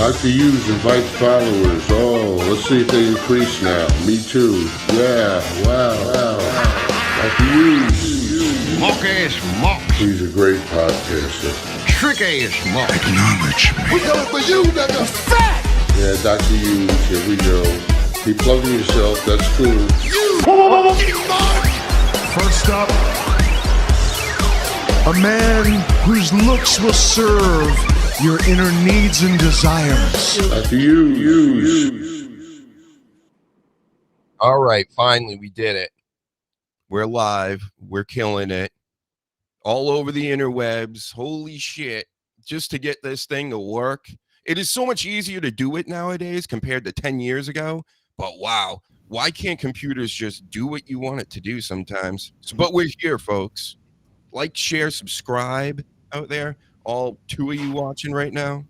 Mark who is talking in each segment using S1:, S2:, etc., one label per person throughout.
S1: Dr. Hughes invites followers. Oh, let's see if they increase now. Me too. Yeah, wow. Dr. Hughes.
S2: Mock-ass mock.
S1: He's a great podcaster.
S2: Trick-ass mock.
S3: Acknowledge me.
S4: We coming for you, nigga. Fat!
S1: Yeah, Dr. Hughes, here we go. Keep plugging yourself, that's cool.
S3: First up, a man whose looks will serve your inner needs and desires.
S1: Dr. Hughes.
S5: All right, finally, we did it. We're live. We're killing it. All over the interwebs. Holy shit. Just to get this thing to work. It is so much easier to do it nowadays compared to 10 years ago. But wow, why can't computers just do what you want it to do sometimes? But we're here, folks. Like, share, subscribe out there. All two of you watching right now.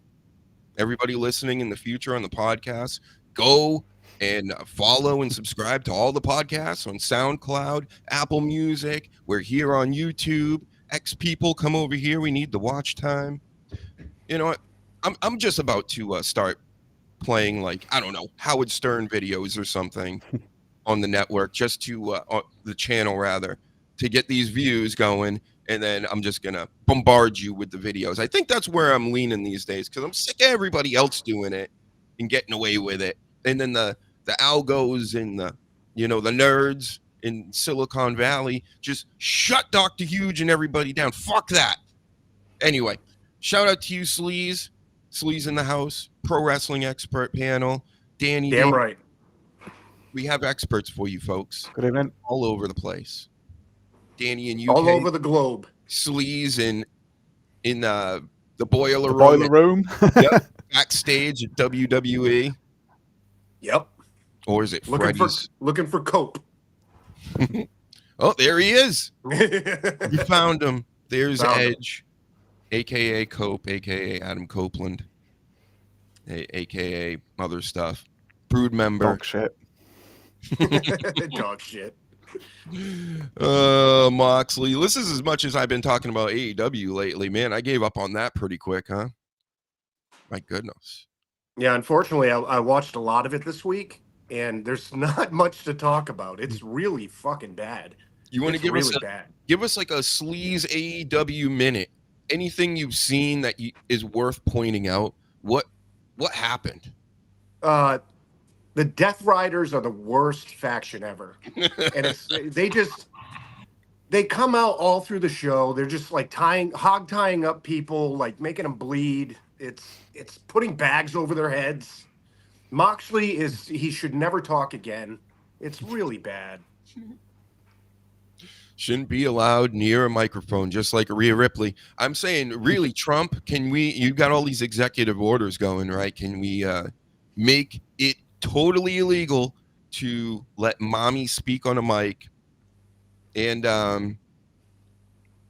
S5: Everybody listening in the future on the podcast. Go and follow and subscribe to all the podcasts on SoundCloud, Apple Music. We're here on YouTube. X people, come over here. We need the watch time. You know what? I'm just about to start playing, like, I don't know, Howard Stern videos or something on the network, just to on the channel rather, to get these views going. And then I'm just gonna bombard you with the videos. I think that's where I'm leaning these days, because I'm sick of everybody else doing it and getting away with it. And then the algos and the nerds in Silicon Valley just shut Dr. Huge and everybody down. Fuck that. Anyway, shout out to you, Sleaze. Sleaze in the house, pro wrestling expert panel. Danny.
S6: Damn right.
S5: We have experts for you folks.
S7: Good evening.
S5: All over the place. Danny in UK.
S6: All over the globe.
S5: Sleaze in the boiler
S7: room.
S5: Yep. Backstage at WWE.
S6: Yep.
S5: Or is it
S6: looking for Cope?
S5: Oh, there he is. You found him. There's Edge, aka Cope, aka Adam Copeland, aka other stuff. Brood member.
S7: Dog shit.
S6: Dog shit.
S5: Moxley. This is as much as I've been talking about AEW lately, man. I gave up on that pretty quick, huh? My goodness.
S6: Yeah, unfortunately, I watched a lot of it this week, and there's not much to talk about. It's really fucking bad.
S5: You want to give us like a Sleaze AEW minute? Anything you've seen that is worth pointing out? What happened?
S6: The Death Riders are the worst faction ever, and they come out all through the show. They're just like hog tying up people, like making them bleed. It's putting bags over their heads. Moxley he should never talk again. It's really bad.
S5: Shouldn't be allowed near a microphone, just like Rhea Ripley. I'm saying, really, Trump, you got all these executive orders going, right? Can we make it totally illegal to let mommy speak on a mic? And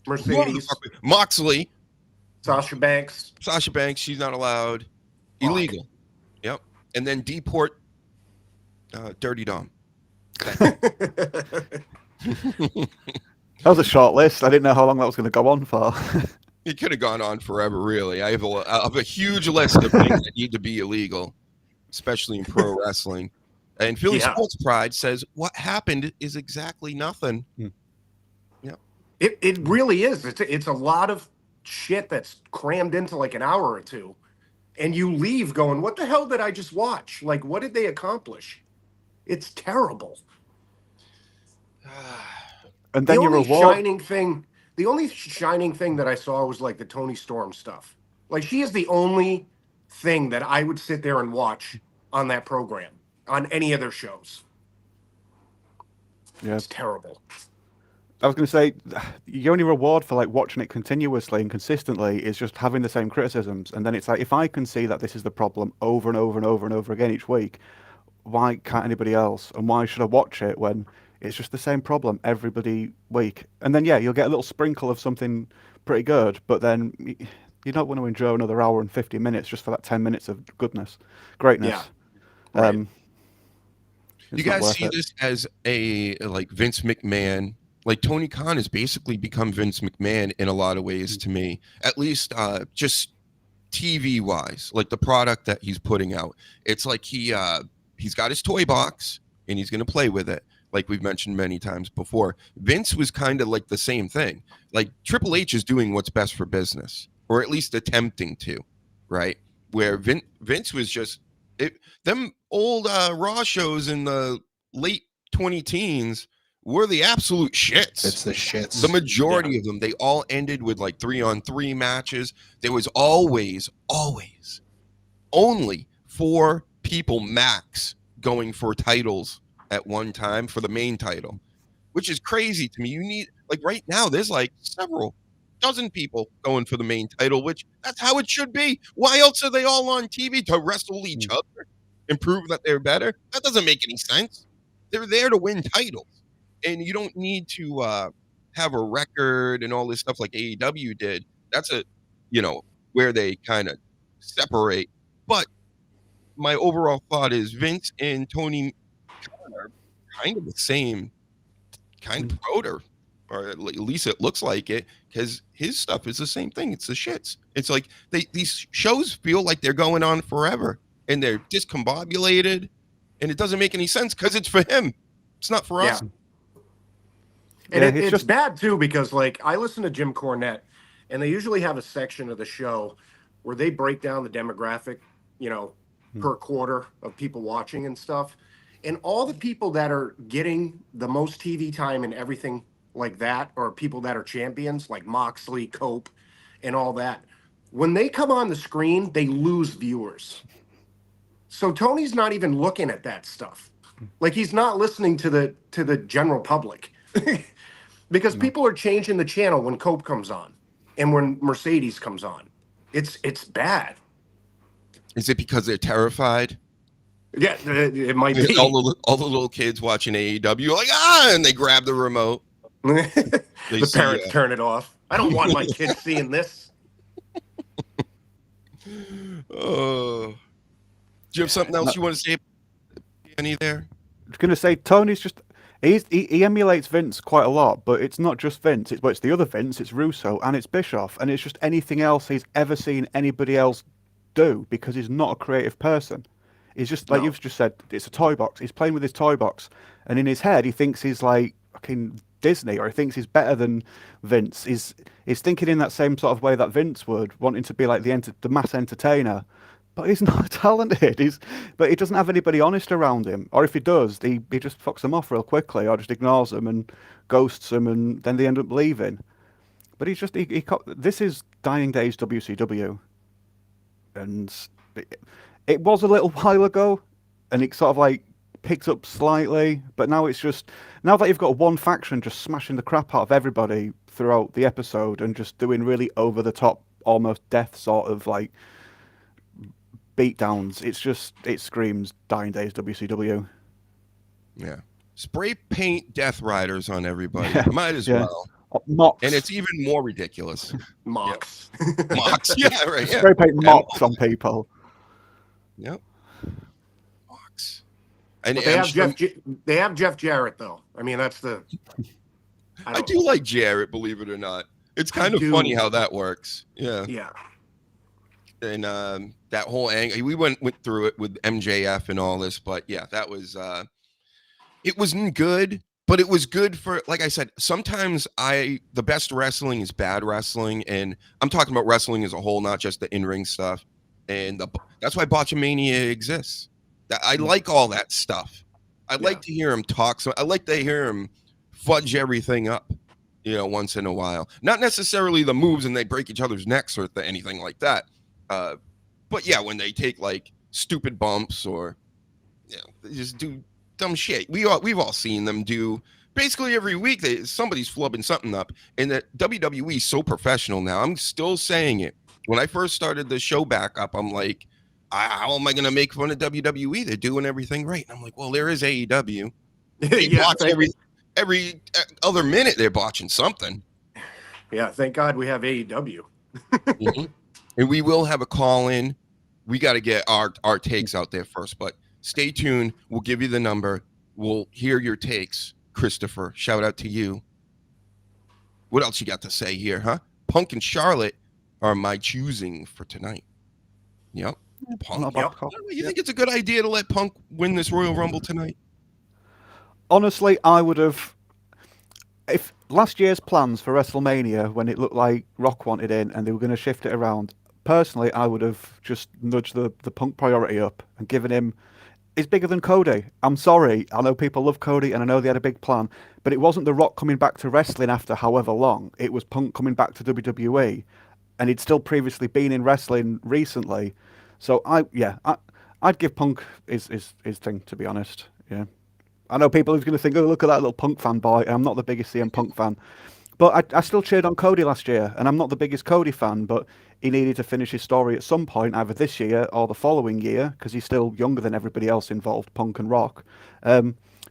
S6: Mercedes,
S5: Moxley,
S6: Sasha Banks,
S5: she's not allowed. Illegal. Yep. And then deport Dirty Dom.
S7: That was a short list. I didn't know how long that was going to go on for.
S5: It could have gone on forever, really. I have a huge list of things that need to be illegal, especially in pro wrestling. And Philly Sports Pride says what happened is exactly nothing. Yeah,
S6: it really is. It's a lot of shit that's crammed into like an hour or two, and you leave going, "What the hell did I just watch? Like, what did they accomplish?" It's terrible.
S7: And then your reward.
S6: The only shining thing that I saw was like the Toni Storm stuff. Like, she is the only thing that I would sit there and watch on that program, on any of their shows.
S7: Yeah.
S6: It's terrible.
S7: I was going to say, your only reward for like watching it continuously and consistently is just having the same criticisms. And then it's like, if I can see that this is the problem over and over and over and over again each week, why can't anybody else? And why should I watch it when it's just the same problem every bloody week? And then, yeah, you'll get a little sprinkle of something pretty good, but then you don't want to endure another hour and 50 minutes just for that 10 minutes of greatness.
S6: Yeah. Right.
S5: You guys see this as a like Vince McMahon? Like Tony Khan has basically become Vince McMahon in a lot of ways to me. At least just TV wise, like the product that he's putting out. It's like he's got his toy box and he's going to play with it, like we've mentioned many times before. Vince was kind of like the same thing. Like Triple H is doing what's best for business, or at least attempting to, right? Where Vince was just them old Raw shows in the late 2010s were the absolute shits.
S8: It's the shits.
S5: The majority of them, they all ended with like 3-on-3 matches. There was always only 4 people max going for titles at one time for the main title, which is crazy to me. You need, like right now, there's like several dozen people going for the main title, which that's how it should be. Why else are they all on TV? To wrestle each other and prove that they're better? That doesn't make any sense. They're there to win titles. And you don't need to have a record and all this stuff like AEW did. That's where they kind of separate. But my overall thought is Vince and Tony Khan are kind of the same kind of promoter, or at least it looks like it, because his stuff is the same thing. It's the shits. It's like these shows feel like they're going on forever, and they're discombobulated, and it doesn't make any sense because it's for him. It's not for us.
S6: And it's bad too, because like I listen to Jim Cornette, and they usually have a section of the show where they break down the demographic, per quarter of people watching and stuff. And all the people that are getting the most TV time and everything like that, or people that are champions like Moxley, Cope, and all that, when they come on the screen, they lose viewers. So Tony's not even looking at that stuff. Like he's not listening to the general public. Because people are changing the channel when Cope comes on and when Mercedes comes on. It's bad.
S5: Is it because they're terrified?
S6: Yeah, it might be.
S5: All the little kids watching AEW are like, and they grab the remote.
S6: The parents turn it off. I don't want my kids seeing this.
S5: Oh. Do you have something else you want to say? Any there?
S7: I was going to say, Tony's just... He emulates Vince quite a lot, but it's not just Vince. It's the other Vince. It's Russo and it's Bischoff, and it's just anything else he's ever seen anybody else do, because he's not a creative person. He's just like you've just said. It's a toy box. He's playing with his toy box, and in his head he thinks he's like fucking Disney, or he thinks he's better than Vince. He's thinking in that same sort of way that Vince would, wanting to be like the mass entertainer. But he's not talented. But he doesn't have anybody honest around him. Or if he does, he just fucks them off real quickly, or just ignores them and ghosts them, and then they end up leaving. But this is dying days WCW, and it was a little while ago, and it sort of like picked up slightly. But now it's just, now that you've got one faction just smashing the crap out of everybody throughout the episode and just doing really over the top, almost death sort of like beatdowns, it screams dying days WCW.
S5: Yeah, spray paint Death Riders on everybody. Might as well.
S7: Mox.
S5: And it's even more ridiculous.
S6: Mox.
S5: Yep. Mox. Yeah, right. Yeah.
S7: Spray paint Mox on people.
S5: Yep. Mox. And
S6: they have Jeff Jarrett though. I mean, that's the.
S5: I do like Jarrett, believe it or not. It's kind of funny how that works. Yeah.
S6: Yeah.
S5: And that whole angle, we went through it with MJF and all this, but yeah, that was it wasn't good, but it was good for, like I said, sometimes the best wrestling is bad wrestling, and I'm talking about wrestling as a whole, not just the in-ring stuff, and that's why Botchamania exists. I like all that stuff. I like to hear him talk. So I like to hear him fudge everything up, once in a while. Not necessarily the moves and they break each other's necks or anything like that. But yeah, when they take like stupid bumps or they just do dumb shit. We've all seen them do basically every week. Somebody's flubbing something up, and that WWE is so professional now. I'm still saying it. When I first started the show back up, I'm like, how am I going to make fun of WWE? They're doing everything right. And I'm like, well, there is AEW. They botch every other minute. They're botching something.
S6: Yeah, thank God we have AEW.
S5: Mm-hmm. And we will have a call in. We got to get our takes out there first, but stay tuned. We'll give you the number. We'll hear your takes. Christopher, shout out to you. What else you got to say here, huh? Punk and Charlotte are my choosing for tonight. Yep. Punk.
S7: Not a bad call.
S5: You think it's a good idea to let Punk win this Royal Rumble tonight?
S7: Honestly, I would have. If last year's plans for WrestleMania, when it looked like Rock wanted in and they were going to shift it around, personally, I would have just nudged the Punk priority up and given him. It's bigger than Cody. I'm sorry. I know people love Cody and I know they had a big plan, but it wasn't The Rock coming back to wrestling after however long. It was Punk coming back to WWE, and he'd still previously been in wrestling recently. So I'd give Punk his thing, to be honest. Yeah. I know people are going to think, oh, look at that little Punk fanboy. I'm not the biggest CM Punk fan. But I still cheered on Cody last year, and I'm not the biggest Cody fan, but he needed to finish his story at some point, either this year or the following year, because he's still younger than everybody else involved, Punk and Rock.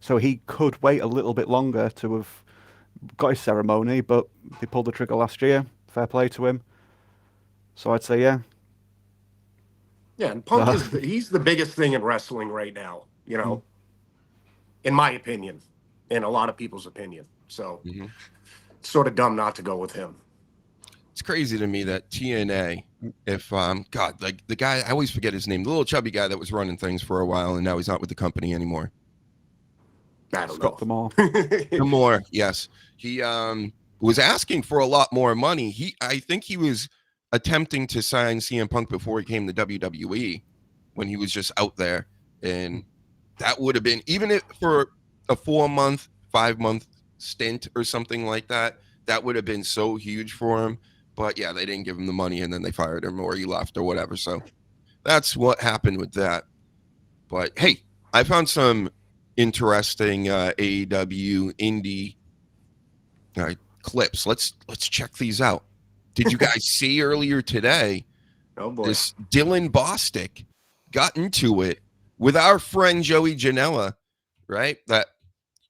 S7: So he could wait a little bit longer to have got his ceremony, but they pulled the trigger last year. Fair play to him. So I'd say, yeah.
S6: Yeah, and Punk he's the biggest thing in wrestling right now, in my opinion, in a lot of people's opinion. So it's sort of dumb not to go with him.
S5: It's crazy to me that TNA, if God, like the guy, I always forget his name, the little chubby guy that was running things for a while, and now he's not with the company anymore.
S6: I don't know.
S5: Demore, yes. He was asking for a lot more money. I think he was attempting to sign CM Punk before he came to WWE when he was just out there, and that would have been, even if for a 4-month, 5-month stint or something like that, that would have been so huge for him. But yeah, they didn't give him the money, and then they fired him, or he left, or whatever. So that's what happened with that. But hey, I found some interesting AEW indie clips. Let's check these out. Did you guys see earlier today?
S6: Oh boy.
S5: This Dylan Bostic got into it with our friend Joey Janela, right? That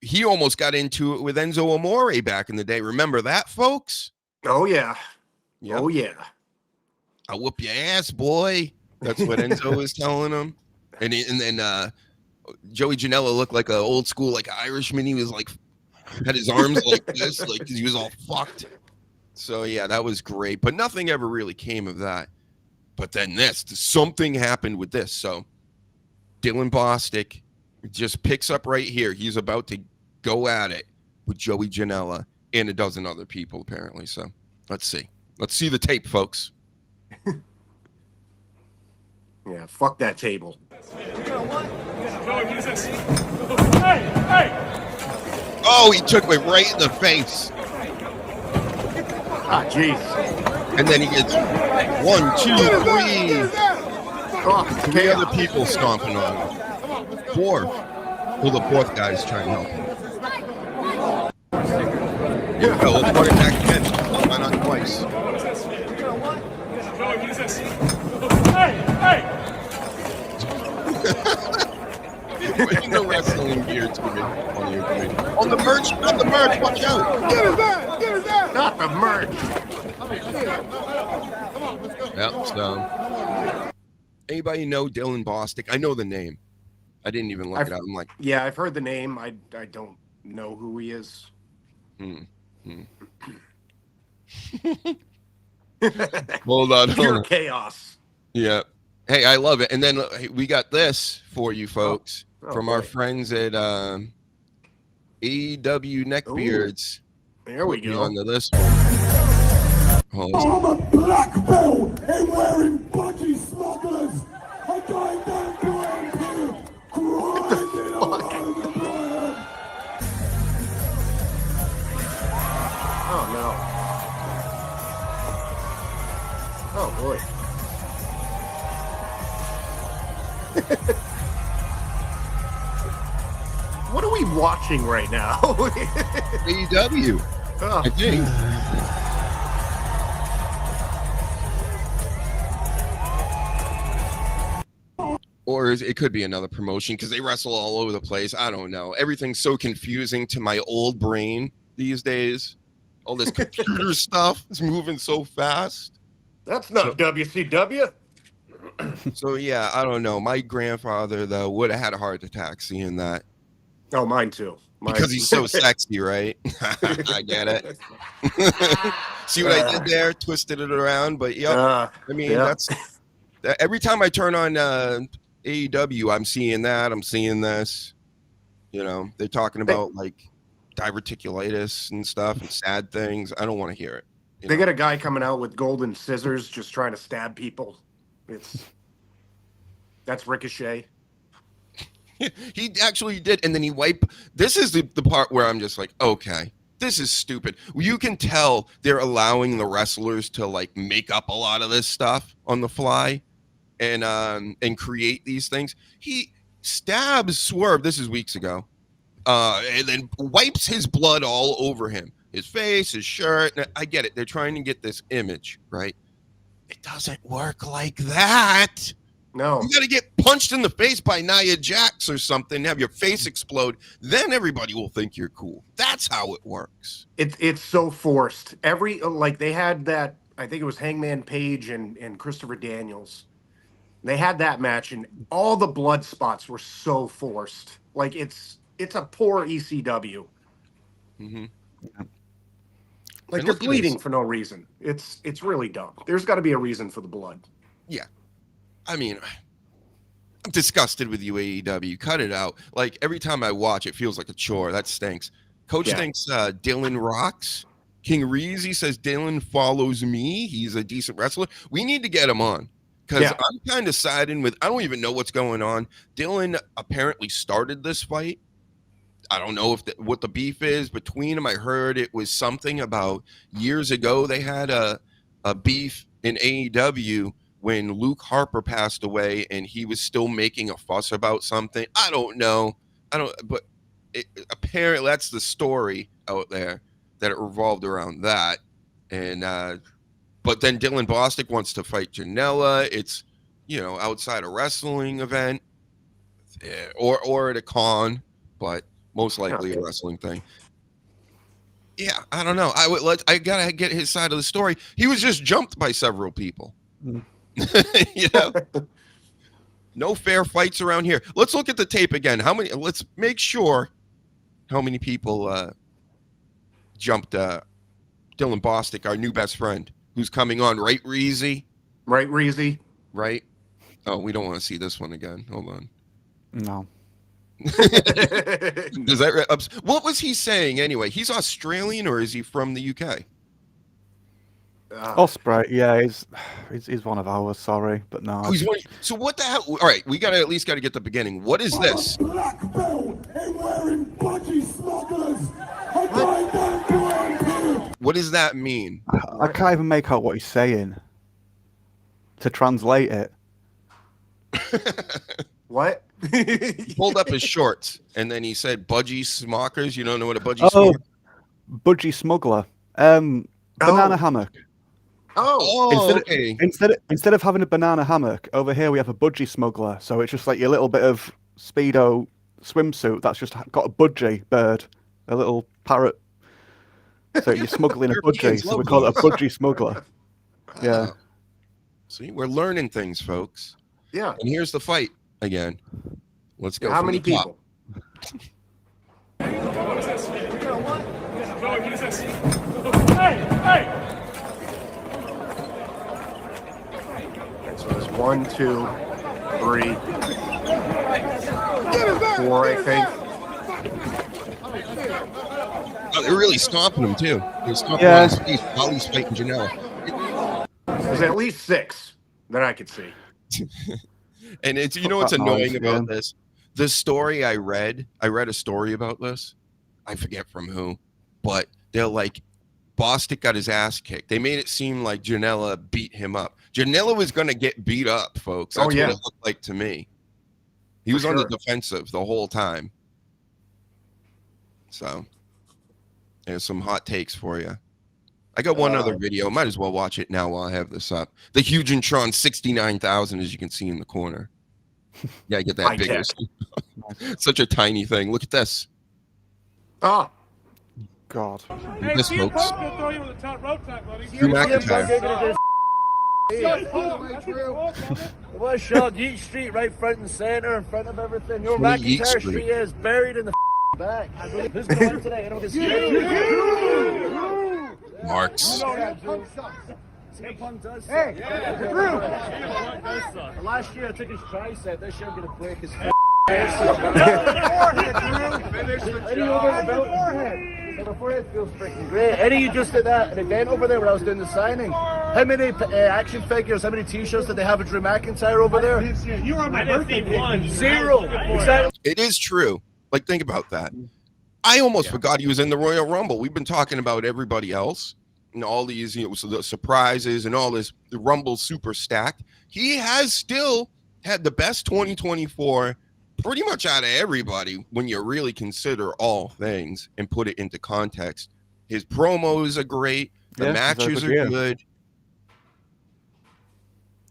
S5: he almost got into it with Enzo Amore back in the day. Remember that, folks?
S6: Oh yeah.
S5: Yep.
S6: Oh yeah.
S5: I'll whoop your ass, boy. That's what Enzo was telling him. And then Joey Janela looked like an old school like Irishman. He was like had his arms like this, like he was all fucked. So yeah, that was great. But nothing ever really came of that. But then something happened with this. So Dylan Bostic just picks up right here. He's about to go at it with Joey Janela and a dozen other people, apparently. So let's see. Let's see the tape, folks.
S6: Yeah, fuck that table.
S5: Oh, he took me right in the face.
S6: Ah, jeez.
S5: And then he gets 1, 2, 3.
S6: Oh,
S5: 3 other people stomping on him. 4. Well, the 4th guy's trying to help him. Here we go. Let's run it back again. Why not twice? Wearing the wrestling gear to me. On the merch, watch out.
S4: Get his ass! Get his ass!
S6: not the merch.
S5: Yep, so anybody know Dylan Bostic? I know the name. I didn't even look it up. I'm like,
S6: yeah, I've heard the name. I don't know who he is.
S5: Hold on.
S6: Pure chaos.
S5: Yeah. Hey, I love it. And then we got this for you folks from
S6: boy.
S5: our friends at AEW Neckbeards.
S6: There we go.
S5: On the list. Hold on.
S4: I'm a black belt and wearing budgie smugglers. I'm going down to MP. Grinding on the blood.
S6: Oh no. Oh boy. What are we watching right now?
S5: AEW.
S6: Oh.
S5: I think. Or it could be another promotion because they wrestle all over the place. I don't know. Everything's so confusing to my old brain these days. All this computer stuff is moving so fast.
S6: That's not WCW.
S5: So yeah, I don't know. My grandfather though would have had a heart attack seeing that.
S6: Oh, mine too.
S5: Because he's so sexy, right? I get it. See what I did there? Twisted it around, but yeah. I mean, Every time I turn on AEW, I'm seeing that. I'm seeing this. You know, they're talking about like diverticulitis and stuff and sad things. I don't want to hear it.
S6: They got a guy coming out with golden scissors just trying to stab people. That's Ricochet.
S5: He actually did, and then he wiped. This is the part where I'm just like, okay, this is stupid. You can tell they're allowing the wrestlers to like make up a lot of this stuff on the fly and create these things. He stabs Swerve, this is weeks ago, and then wipes his blood all over him. His face, his shirt. I get it. They're trying to get this image, right? It doesn't work like that.
S6: No.
S5: You got to get punched in the face by Nia Jax or something, have your face explode. Then everybody will think you're cool. That's how it works.
S6: It's so forced. They had that, I think it was Hangman Page and Christopher Daniels. They had that match, and all the blood spots were so forced. Like, it's a poor ECW.
S5: Mm-hmm.
S6: Like, they're bleeding for no reason. It's really dumb. There's got to be a reason for the blood.
S5: Yeah. I mean, I'm disgusted with you, AEW. Cut it out. Like, every time I watch, it feels like a chore. That stinks. Coach thinks Dylan rocks. King Reezy says Dylan follows me. He's a decent wrestler. We need to get him on. Because I'm kind of siding with, I don't even know what's going on. Dylan apparently started this fight. I don't know what the beef is between them. I heard it was something about years ago they had a beef in AEW when Luke Harper passed away and he was still making a fuss about something. I don't know. But apparently that's the story out there, that it revolved around that. And, but then Dylan Bostic wants to fight Janela. It's, outside a wrestling event or at a con, but most likely a wrestling thing. Yeah, I don't know. I gotta get his side of the story. He was just jumped by several people. No fair fights around here. Let's look at the tape again. Let's make sure how many people jumped Dylan Bostic, our new best friend, who's coming on, right, Reezy?
S6: Right, Reezy?
S5: Right. Oh, we don't want to see this one again. Hold on.
S7: No.
S5: Does that what was he saying anyway? He's Australian, or is he from the UK?
S7: Osprey, yeah, he's one of ours. Sorry, but no.
S5: Oh, so what the hell? All right, we at least got to get the beginning. What is this?
S4: Black belt and wearing budgie smugglers. I'm going down to MP.
S5: What does that mean?
S7: I can't even make out what he's saying. To translate it.
S6: What?
S5: He pulled up his shorts and then he said budgie smockers. You don't know what a budgie smocker?
S7: Budgie smuggler. Banana hammock.
S5: Okay.
S7: Instead of having a banana hammock, over here we have a budgie smuggler. So it's just like your little bit of Speedo swimsuit that's just got a budgie bird, a little parrot. So you're smuggling a budgie, so we call it a budgie smuggler. Yeah.
S5: See, we're learning things, folks.
S6: Yeah.
S5: And here's the fight again. Let's go.
S6: How many people? So there's 1, 2, 3, 4, I think.
S5: Oh, they're really stomping him too. They're stomping on his face while he's fighting Janela.
S6: There's at least 6 that I could see.
S5: And it's what's annoying about this? The story I read a story about this. I forget from who, but they're like, Bostic got his ass kicked. They made it seem like Janela beat him up. Janela was going to get beat up, folks. That's what it looked like to me. He was on the defensive the whole time. So, there's some hot takes for you. I got one other video. Might as well watch it now while I have this up. The HUGENTRON 69,000, as you can see in the corner. Yeah, get that bigger. Such a tiny thing. Look at this.
S6: Oh,
S7: God.
S5: Look at this, folks. Drew McIntyre.
S8: It was shot Yeat Street right front and center in front of everything. Your McIntyre Street is buried in the back. Who's going on today? I don't get scared.
S5: Marks.
S8: CM does suck. Hey, Drew! Last year I took his tricep. This year I'm going to break his Finish the forehead feels freaking great. Eddie, you just did that an event over there where I was doing the signing. How many action figures, how many t-shirts did they have of Drew McIntyre over there?
S9: You were on my birthday.
S8: One. Zero. Exactly.
S5: It is true. Like, think about that. I almost forgot he was in the Royal Rumble. We've been talking about everybody else and all these, you know, so the surprises and all this. The Rumble super stacked. He has still had the best 2024 pretty much out of everybody when you really consider all things and put it into context. His promos are great. The matches are good.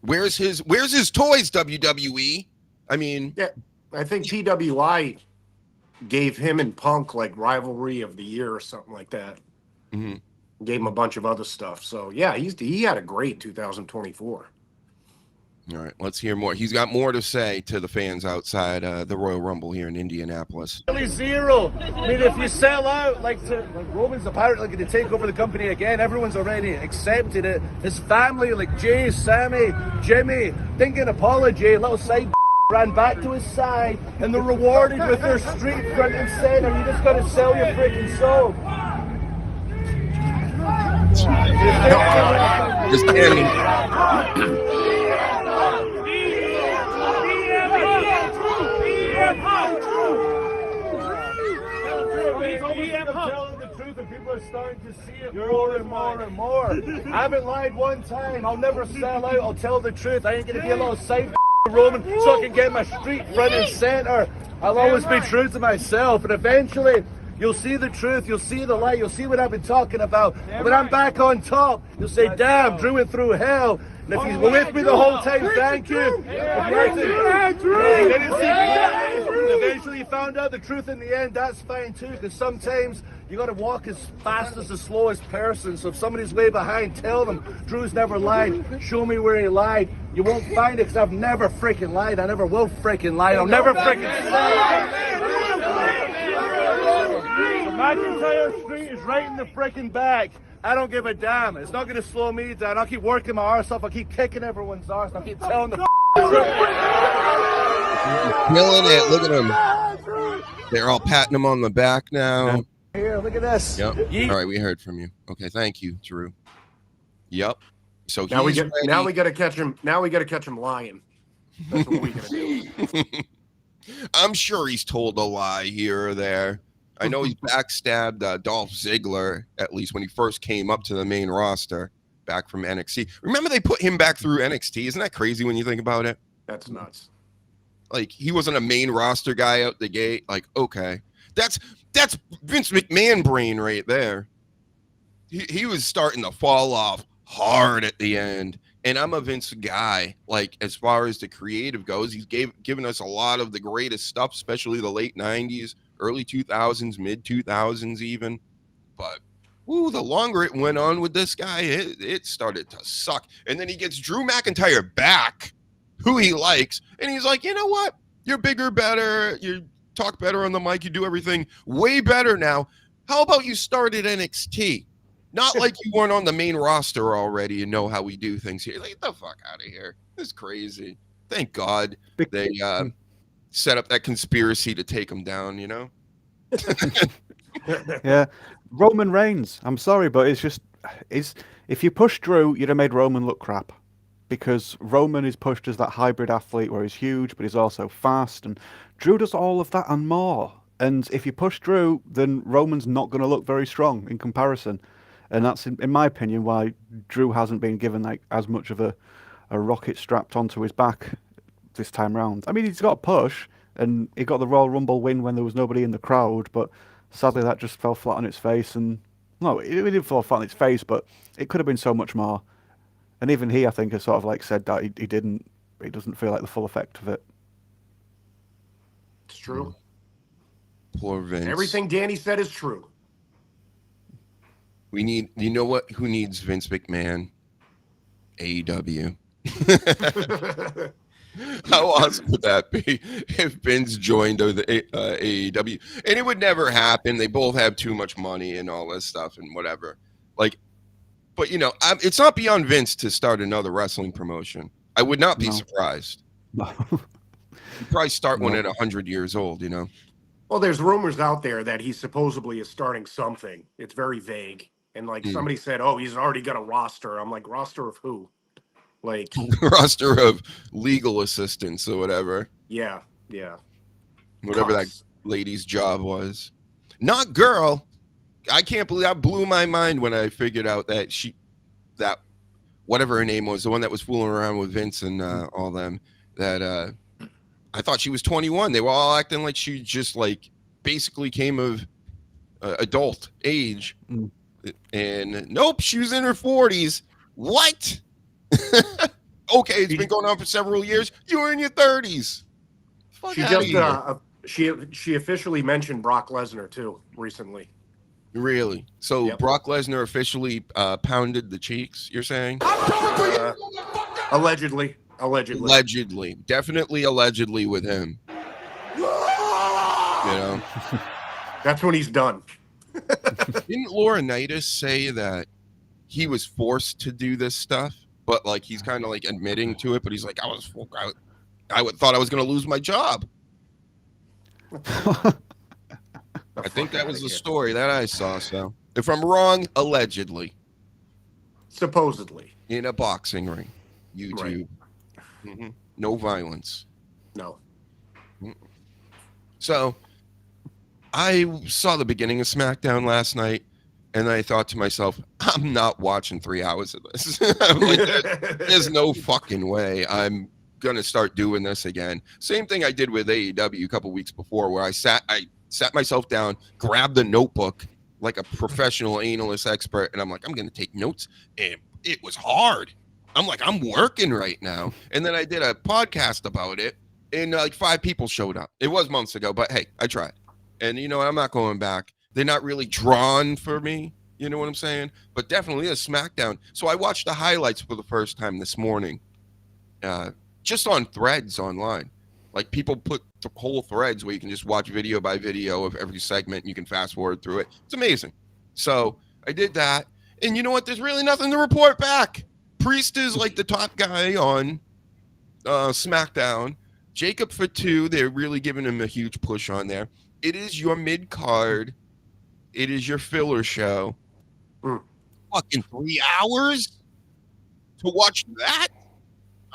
S5: Where's his toys, WWE? I mean,
S6: yeah, I think PWI gave him and Punk like rivalry of the year or something like that.
S5: Mm-hmm.
S6: Gave him a bunch of other stuff. So yeah, he had a great 2024.
S5: All right, let's hear more. He's got more to say to the fans outside the Royal Rumble here in Indianapolis.
S8: Really zero. I mean, if you sell out, like Roman's apparently going to take over the company again, everyone's already accepted it. His family, like Jay, Sammy, Jimmy, didn't get an apology. Little side ran back to his side, and they're rewarded with their street front and center. You just got to sell your freaking soul.
S5: Just kidding.
S8: Telling the truth, and people are starting to see it more and more and more. I haven't lied one time. I'll never sell out. I'll tell the truth. I ain't gonna be a little side Roman so I can get my street front and center. I'll always be true to myself, and eventually you'll see the truth. You'll see the light. You'll see what I've been talking about. And when I'm back on top, you'll say, "Damn, Drew went through hell." And if you were with me the whole time, thank you. Eventually you found out the truth in the end, that's fine too, because sometimes you got to walk as fast as the slowest person. So if somebody's way behind, tell them, Drew's never lied. Show me where he lied. You won't find it because I've never freaking lied. I never will freaking lie. I'll never freaking lie. McIntyre Street is right in the freaking back. I don't give a damn. It's not going to slow me down. I'll keep working my arse off. I'll keep kicking everyone's arse. I'll keep telling the truth.
S5: Killing it. Look at him. They're all patting him on the back now.
S8: Here, look at this.
S5: Yep. All right, we heard from you. Okay, thank you, Drew. Yep. So
S6: now we got to catch him. Now we got to catch him lying. That's what we got to do.
S5: I'm sure he's told a lie here or there. I know he's backstabbed Dolph Ziggler, at least when he first came up to the main roster back from NXT. Remember they put him back through NXT? Isn't that crazy when you think about it?
S6: That's nuts.
S5: Like, he wasn't a main roster guy out the gate. Like, okay. That's Vince McMahon brain right there. He was starting to fall off hard at the end. And I'm a Vince guy. Like, as far as the creative goes, he's given us a lot of the greatest stuff, especially the late 90s. Early 2000s, mid 2000s even. But, the longer it went on with this guy, it started to suck. And then he gets Drew McIntyre back, who he likes. And he's like, you know what? You're bigger, better. You talk better on the mic. You do everything way better now. How about you start at NXT? Not like you weren't on the main roster already and know how we do things here. Like, get the fuck out of here. This is crazy. Thank God they set up that conspiracy to take him down, you know?
S7: Yeah. Roman Reigns. I'm sorry, but if you push Drew, you'd have made Roman look crap. Because Roman is pushed as that hybrid athlete where he's huge, but he's also fast. And Drew does all of that and more. And if you push Drew, then Roman's not going to look very strong in comparison. And that's, in my opinion, why Drew hasn't been given like as much of a rocket strapped onto his back this time round. I mean, he's got a push, and he got the Royal Rumble win when there was nobody in the crowd, but sadly that just fell flat on its face. And no, it didn't fall flat on its face, but it could have been so much more. And even he, I think, has sort of like said that he doesn't feel like the full effect of it.
S6: It's true.
S5: Poor Vince.
S6: Everything Danny said is true.
S5: We need, you know what? Who needs Vince McMahon? AEW. How awesome would that be if Vince joined the AEW? And it would never happen. They both have too much money and all this stuff and whatever. Like, But it's not beyond Vince to start another wrestling promotion. I would not be surprised.
S7: No.
S5: He'd probably start one at 100 years old.
S6: Well, there's rumors out there that he supposedly is starting something. It's very vague. And like somebody said, oh, he's already got a roster. I'm like, roster of who? Like
S5: roster of legal assistants or whatever.
S6: Yeah.
S5: Whatever that lady's job was. Not girl. I can't believe that blew my mind when I figured out that that whatever her name was, the one that was fooling around with Vince and all them, that I thought she was 21. They were all acting like she just like basically came of adult age. And nope, she was in her 40s. What? Okay, it's been going on for several years. You were in your 30s.
S6: She officially mentioned Brock Lesnar too recently.
S5: Really? So Brock Lesnar officially pounded the cheeks, you're saying?
S6: Allegedly.
S5: Definitely allegedly with him.
S6: That's when he's done.
S5: Didn't Laurinaitis say that he was forced to do this stuff, but like he's kind of like admitting to it, but he's like, I thought I was going to lose my job. I think that was the story that I saw. So if I'm wrong, allegedly.
S6: Supposedly.
S5: In a boxing ring. YouTube. Right. No violence.
S6: No.
S5: So I saw the beginning of SmackDown last night, and I thought to myself, I'm not watching 3 hours of this. I'm like, there's no fucking way I'm going to start doing this again. Same thing I did with AEW a couple weeks before, where I sat myself down, grabbed the notebook like a professional analyst expert, and I'm like, I'm going to take notes. And it was hard. I'm like, I'm working right now. And then I did a podcast about it, and like 5 people showed up. It was months ago, but hey, I tried. And I'm not going back. They're not really drawn for me. You know what I'm saying? But definitely a SmackDown. So I watched the highlights for the first time this morning, just on threads online. Like people put whole threads where you can just watch video by video of every segment, and you can fast forward through it. It's amazing. So I did that. And you know what? There's really nothing to report back. Priest is like the top guy on SmackDown. Jacob Fatu, they're really giving him a huge push on there. It is your mid-card. It is your filler show. Fucking 3 hours to watch that?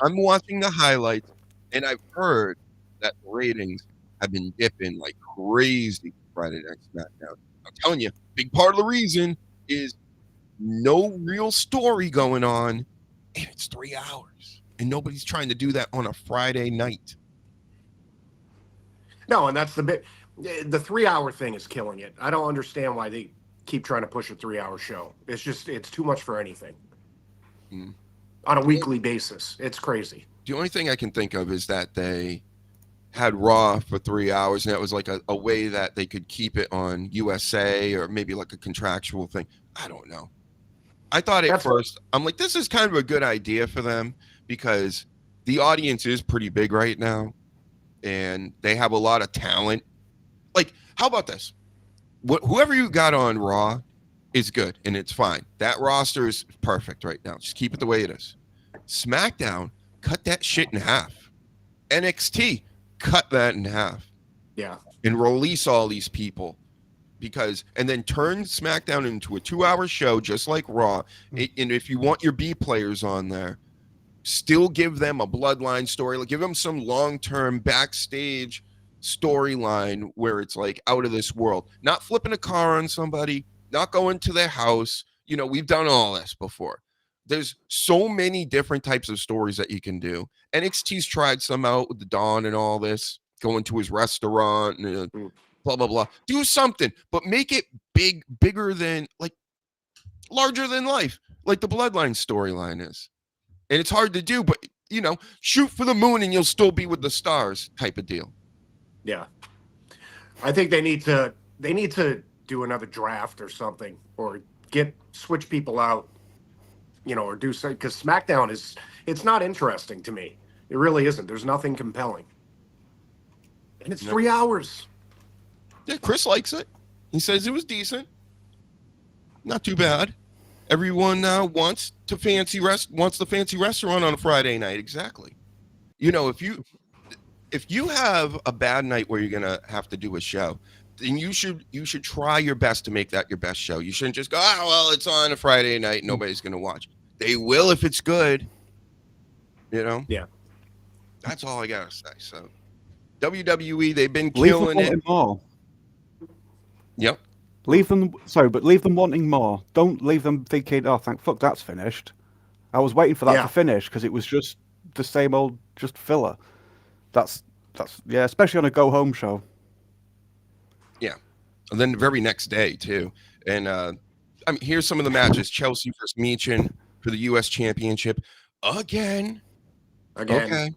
S5: I'm watching the highlights, and I've heard that the ratings have been dipping like crazy Friday Night SmackDown. I'm telling you, big part of the reason is no real story going on, and it's 3 hours. And nobody's trying to do that on a Friday night.
S6: No, and that's the 3 hour thing is killing it. I don't understand why they keep trying to push a 3 hour show. It's too much for anything. On a weekly basis. It's crazy.
S5: The only thing I can think of is that they had Raw for 3 hours, and that was like a way that they could keep it on USA, or maybe like a contractual thing. I don't know. I thought at first, I'm like, this is kind of a good idea for them, because the audience is pretty big right now, and they have a lot of talent. Like, how about this? Whoever you got on Raw is good, and it's fine. That roster is perfect right now. Just keep it the way it is. SmackDown, cut that shit in half. NXT, cut that in half.
S6: Yeah.
S5: And release all these people. And then turn SmackDown into a 2 hour show, just like Raw. And if you want your B players on there, still give them a bloodline story. Like, give them some long-term backstage storyline where it's like out of this world. Not flipping a car on somebody, not going to their house. We've done all this before. There's so many different types of stories that you can do. NXT's tried some out with the Dawn and all this, going to his restaurant and blah, blah, blah. Do something, but make it bigger than, like, larger than life, like the Bloodline storyline is. And it's hard to do, but, shoot for the moon and you'll still be with the stars type of deal.
S6: Yeah. I think they need to do another draft or something, or switch people out, or do something, because SmackDown it's not interesting to me. It really isn't. There's nothing compelling. And it's 3 hours.
S5: Yeah, Chris likes it. He says it was decent. Not too bad. Everyone wants the fancy restaurant on a Friday night. Exactly. You know, if you have a bad night where you're gonna have to do a show, then you should try your best to make that your best show. You shouldn't just go, oh well, it's on a Friday night, nobody's gonna watch. They will if it's good. You know?
S6: Yeah.
S5: That's all I gotta say. So WWE, they've been
S7: Leave them
S5: killing it.
S7: wanting more.
S5: Yep.
S7: Leave them wanting more. Don't leave them thinking, oh, fuck, that's finished. I was waiting for that to finish because it was just the same old, just filler. That's yeah, especially on a go home show.
S5: Yeah, and then the very next day too. And I mean, here's some of the matches: Chelsea versus Michin for the U.S. Championship again. Okay.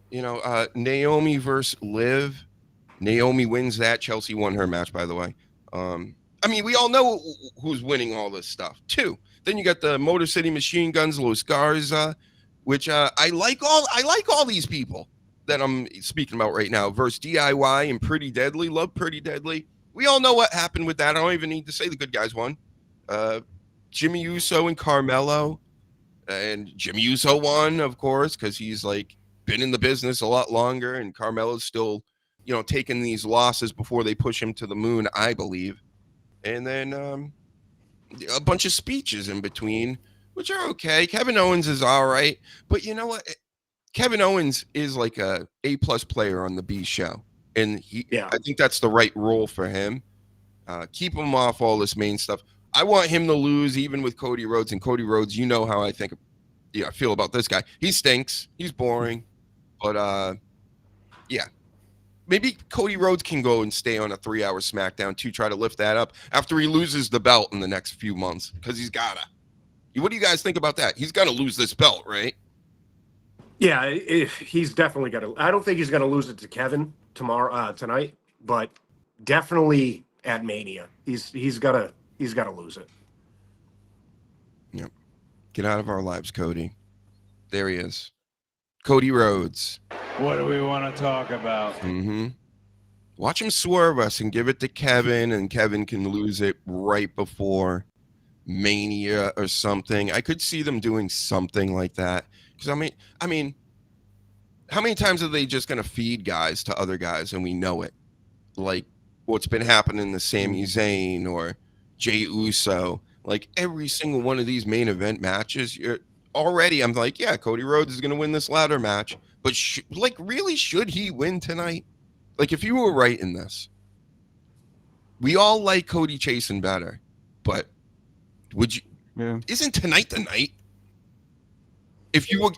S5: You know, Naomi versus Liv. Naomi wins that. Chelsea won her match, by the way. I mean, we all know who's winning all this stuff too. Then you got the Motor City Machine Guns, Los Garza, which I like all these people that I'm speaking about right now. Versus DIY and Pretty Deadly. Love Pretty Deadly. We all know what happened with that. I don't even need to say the good guys won. Jimmy Uso and Carmelo, and Jimmy Uso won, of course, because he's like been in the business a lot longer, and Carmelo's still, you know, taking these losses before they push him to the moon, I believe. And then a bunch of speeches in between, which are okay. Kevin Owens is all right, but you know what? Kevin Owens is like a A+ player on the B show, and I think that's the right role for him. Keep him off all this main stuff. I want him to lose, even with Cody Rhodes. And Cody Rhodes, you know how I feel about this guy. He stinks. He's boring, but yeah. Maybe Cody Rhodes can go and stay on a 3-hour SmackDown to try to lift that up after he loses the belt in the next few months, because he's gotta. What do you guys think about that? He's got to lose this belt, right?
S6: Yeah, he's definitely got to. I don't think he's going to lose it to Kevin tonight, but definitely at Mania, he's got to lose it.
S5: Yep. Get out of our lives, Cody. There he is, Cody Rhodes.
S9: What do we want to talk about?
S5: Mm-hmm. Watch him swerve us and give it to Kevin, and Kevin can lose it right before Mania or something. I could see them doing something like that. Because I mean, how many times are they just going to feed guys to other guys and we know it? Like what's been happening to Sami Zayn or Jey Uso. Like every single one of these main event matches, I'm like, yeah, Cody Rhodes is going to win this ladder match. But really, should he win tonight? Like, if you were right in this, we all like Cody chasing better, but would you? Yeah. Isn't tonight the night? If you were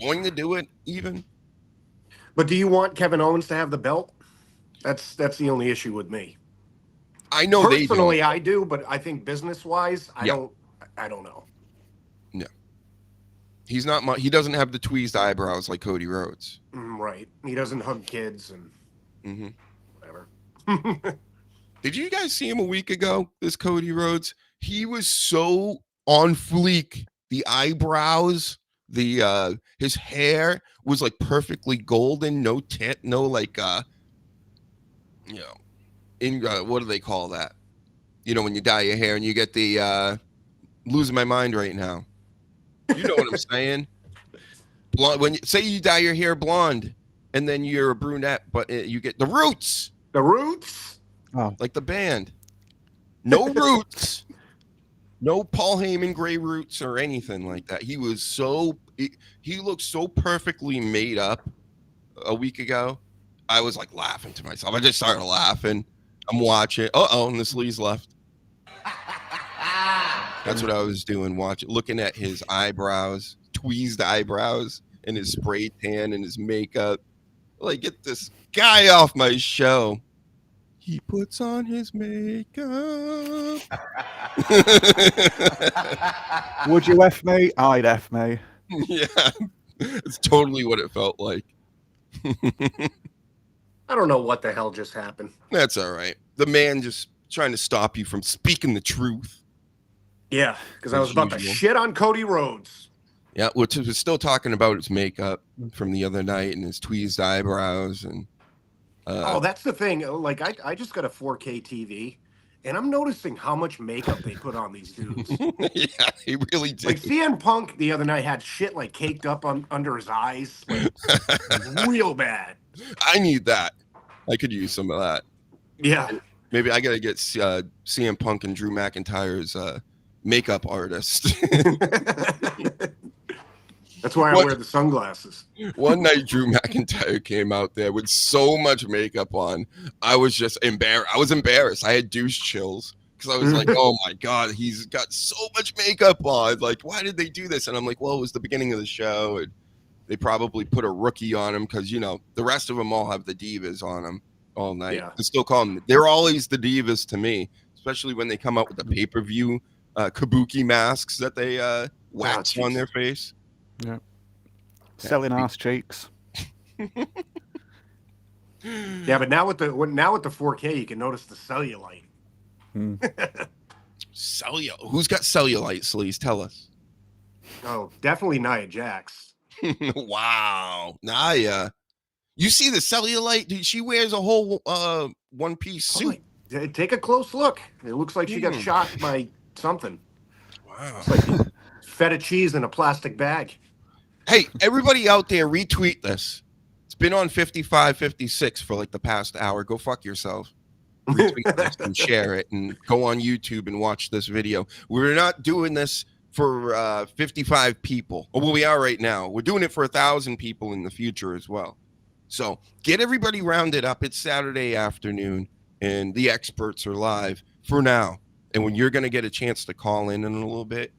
S5: going to do it, even.
S6: But do you want Kevin Owens to have the belt? That's the only issue with me.
S5: I know
S6: personally, I do, but I think business-wise, I don't know.
S5: No. He's not. He doesn't have the tweezed eyebrows like Cody Rhodes.
S6: Right. He doesn't hug kids and whatever.
S5: Did you guys see him a week ago? This Cody Rhodes. He was so on fleek. The eyebrows, his hair was like perfectly golden. No tint. No like what do they call that? You know when you dye your hair and you get the losing my mind right now. You know what I'm saying? Blonde. When you dye your hair blonde, and then you're a brunette, but you get the roots.
S6: The roots.
S7: Oh,
S5: like the band. No roots. No Paul Heyman gray roots or anything like that. He was he looked so perfectly made up a week ago. I was like laughing to myself. I just started laughing. I'm watching. And the sleeves left. That's what I was doing, looking at his eyebrows, tweezed eyebrows, and his spray tan and his makeup. Like, get this guy off my show. He puts on his makeup.
S7: Would you F me? I'd F me.
S5: Yeah, it's totally what it felt like.
S6: I don't know what the hell just happened.
S5: That's all right. The man just trying to stop you from speaking the truth.
S6: Yeah, because I was about to shit on Cody Rhodes.
S5: Yeah, we're still talking about his makeup from the other night and his tweezed eyebrows and.
S6: That's the thing. Like I just got a 4K TV, and I'm noticing how much makeup they put on these dudes.
S5: Yeah, he really did.
S6: Like CM Punk the other night had shit like caked up under his eyes, like real bad.
S5: I need that. I could use some of that.
S6: Yeah.
S5: Maybe I gotta get CM Punk and Drew McIntyre's makeup artist.
S6: That's why I wear the sunglasses.
S5: One night, Drew McIntyre came out there with so much makeup on. I was just embarrassed. I was embarrassed. I had douche chills because I was like, oh my God, he's got so much makeup on. Like, why did they do this? And I'm like, well, it was the beginning of the show. And they probably put a rookie on him because, you know, the rest of them all have the divas on them all night.
S6: Yeah.
S5: I still call them, they're always the divas to me, especially when they come out with the pay-per-view kabuki masks that they wax on their face.
S7: Yeah. Selling ass cheeks.
S6: Yeah, but now with the 4K, you can notice the cellulite.
S5: Who's got cellulite, Sleaze? Tell us.
S6: Oh, definitely Nia Jax.
S5: Wow, Nia. You see the cellulite? Dude, she wears a whole one-piece suit.
S6: Take a close look. It looks like she got shot by something.
S5: Wow.
S6: It's like feta cheese in a plastic bag.
S5: Hey, everybody out there, retweet this. It's been on 55, 56 for like the past hour. Go fuck yourself. Retweet this and share it and go on YouTube and watch this video. We're not doing this for 55 people. Well, we are right now. We're doing it for 1,000 people in the future as well. So get everybody rounded up. It's Saturday afternoon and the experts are live for now. And when you're going to get a chance to call in a little bit,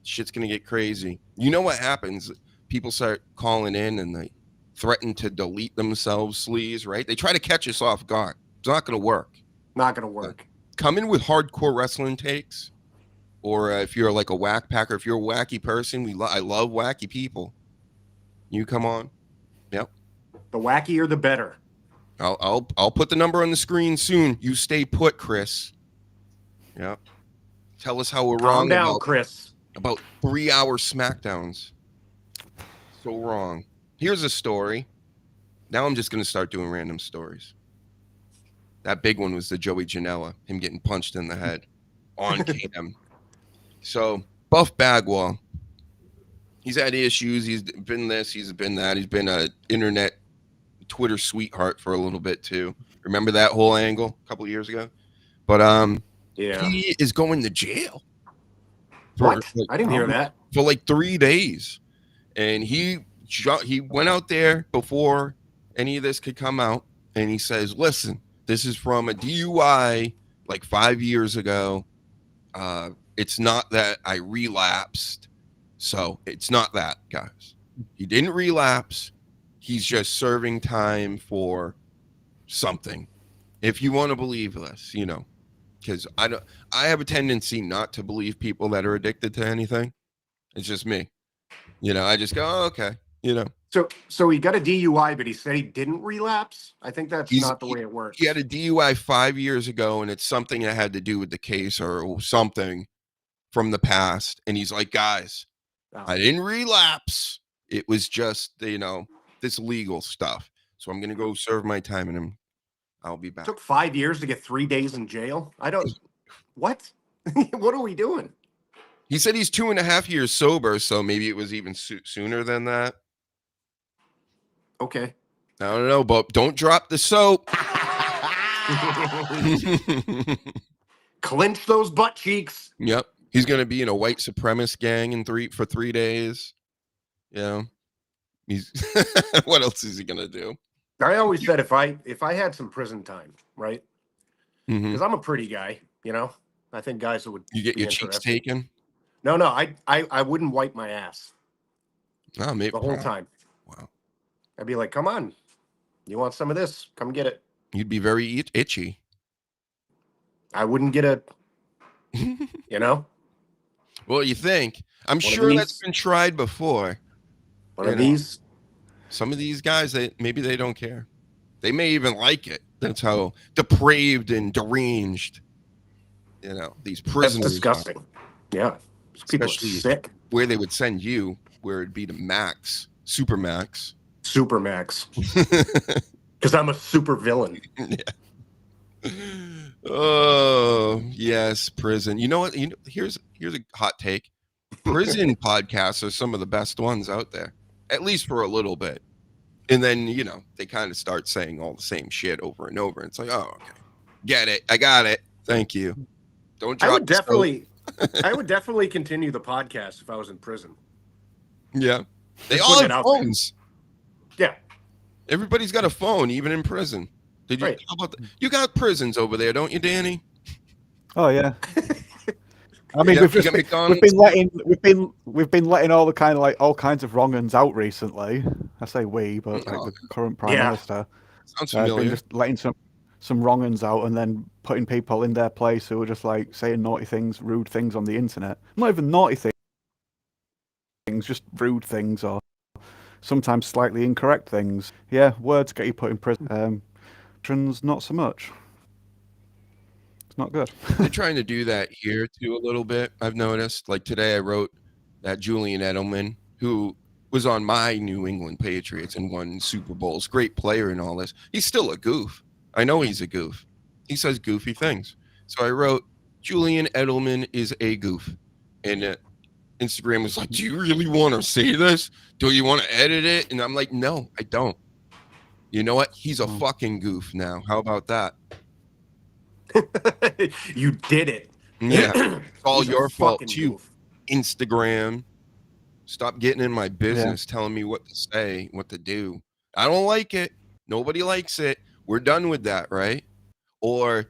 S5: shit's going to get crazy. You know what happens? People start calling in and they threaten to delete themselves, Sleaze, right? They try to catch us off guard. It's not going to work.
S6: Not going to work.
S5: Come in with hardcore wrestling takes, or if you're like a whack packer, if you're a wacky person, I love wacky people. You come on. Yep.
S6: The wackier, the better.
S5: I'll put the number on the screen soon. You stay put, Chris. Yep. Tell us how we're wrong.
S6: Calm down, Chris.
S5: About 3-hour SmackDowns. So wrong. Here's a story. Now I'm just going to start doing random stories. That big one was the Joey Janela, him getting punched in the head on cam. So Buff Bagwell, he's had issues. He's been this, he's been that. He's been a internet Twitter sweetheart for a little bit too. Remember that whole angle a couple of years ago? But
S6: yeah,
S5: he is going to jail.
S6: What? I didn't hear that.
S5: For like 3 days. And he went out there before any of this could come out, and he says, listen, this is from a DUI like 5 years ago. It's not that I relapsed. So it's not that, guys. He didn't relapse. He's just serving time for something. If you want to believe this, you know, because I have a tendency not to believe people that are addicted to anything. It's just me. You know, I just go, oh, okay, you know.
S6: So he got a DUI, but he said he didn't relapse? I think that's not the way it works.
S5: He had a DUI 5 years ago, and it's something that had to do with the case or something from the past. And he's like, guys, I didn't relapse. It was just, you know, this legal stuff. So I'm going to go serve my time, and I'll be back.
S6: It took 5 years to get 3 days in jail? What? What are we doing?
S5: He said he's 2.5 years sober, so maybe it was even sooner than that.
S6: Okay.
S5: I don't know, but don't drop the soap.
S6: Clench those butt cheeks.
S5: Yep. He's going to be in a white supremacist gang for 3 days. Yeah. He's what else is he going to do?
S6: I always said if I had some prison time, right? Because I'm a pretty guy, you know. I think guys would.
S5: You get your cheeks taken?
S6: No, I wouldn't wipe my ass.
S5: No, maybe
S6: the whole time.
S5: Wow.
S6: I'd be like, come on, you want some of this? Come get it.
S5: You'd be very itchy.
S6: I wouldn't get a, you know.
S5: Well, you think? I'm sure that's been tried before.
S6: One of these.
S5: Some of these guys, maybe they don't care. They may even like it. That's how depraved and deranged, you know, these prisoners.
S6: That's disgusting. Yeah. People are sick.
S5: Where they would send you, where it'd be to max, super max.
S6: Super max. Because I'm a super villain.
S5: Yeah. Oh yes, prison. You know what? Here's a hot take. Prison podcasts are some of the best ones out there, at least for a little bit. And then they kind of start saying all the same shit over and over. And it's like, oh, okay, get it. I got it. Thank you. Don't drop.
S6: I would definitely continue the podcast if I was in prison.
S5: Yeah, they
S6: Just
S5: all
S6: put it
S5: have
S6: out there.
S5: phones.
S6: Yeah,
S5: Everybody's got a phone, even in prison. Did you?
S6: Right.
S5: How about you got prisons over there, don't you, Danny?
S7: Oh yeah. I mean,
S5: Yeah,
S7: we've
S5: you
S7: just
S5: got
S7: been, we've been letting all kinds of wrong uns out recently. I say we, but like the current prime minister.
S5: Sounds
S7: Been
S5: familiar.
S7: just letting some wrong uns out and then putting people in their place who are just like saying naughty things, rude things on the internet. Not even naughty things, just rude things or sometimes slightly incorrect things. Yeah, words get you put in prison. Trans not so much. It's not good.
S5: They're trying to do that here too a little bit. I've noticed. Like today, I wrote that Julian Edelman, who was on my New England Patriots and won Super Bowls, great player and all this. He's still a goof. I know he's a goof. He says goofy things. So I wrote, Julian Edelman is a goof. And Instagram was like, do you really want to say this? Do you want to edit it? And I'm like, no, I don't. You know what? He's a fucking goof now. How about that?
S6: You did it.
S5: Yeah. It's all
S6: He's a
S5: your fault
S6: fucking
S5: too.
S6: goof.
S5: Instagram. Stop getting in my business, telling me what to say, what to do. I don't like it. Nobody likes it. We're done with that, right? Or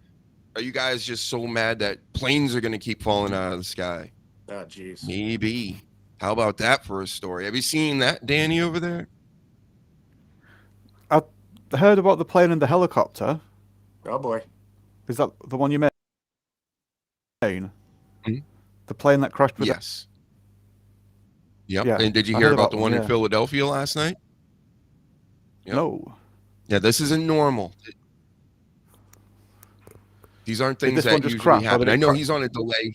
S5: are you guys just so mad that planes are going to keep falling out of the sky?
S6: Oh, jeez.
S5: Maybe. How about that for a story? Have you seen that, Danny, over there?
S7: I heard about the plane and the helicopter.
S6: Oh, boy.
S7: Is that the one you made?
S5: Hmm?
S7: The plane that crashed with
S5: Yes. Yep.
S7: Yeah,
S5: And did you
S7: I
S5: hear
S7: heard
S5: about the
S7: about
S5: one
S7: one,
S5: in
S7: yeah.
S5: Philadelphia last night? Yep.
S7: No.
S5: Yeah, this isn't normal. These aren't things
S7: this
S5: that
S7: one just
S5: usually
S7: crash, or
S5: happen.
S7: did it
S5: I know
S7: crash?
S5: he's on a delay.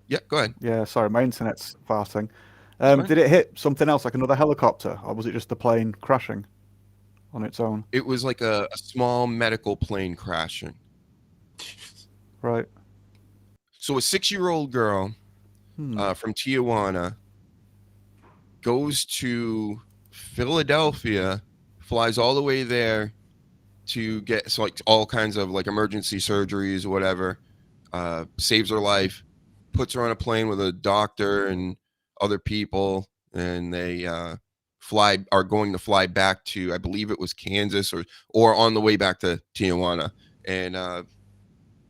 S5: Yeah, go ahead.
S7: Yeah, sorry, my internet's farting.
S5: Fine.
S7: Did it hit something else, like another helicopter, or was it just the plane crashing on its own?
S5: It was like a small medical plane crashing.
S7: Right.
S5: So a 6-year-old girl from Tijuana goes to Philadelphia, flies all the way there to get like all kinds of like emergency surgeries or whatever, saves her life, puts her on a plane with a doctor and other people, and they are going to fly back to, I believe it was Kansas or on the way back to Tijuana. And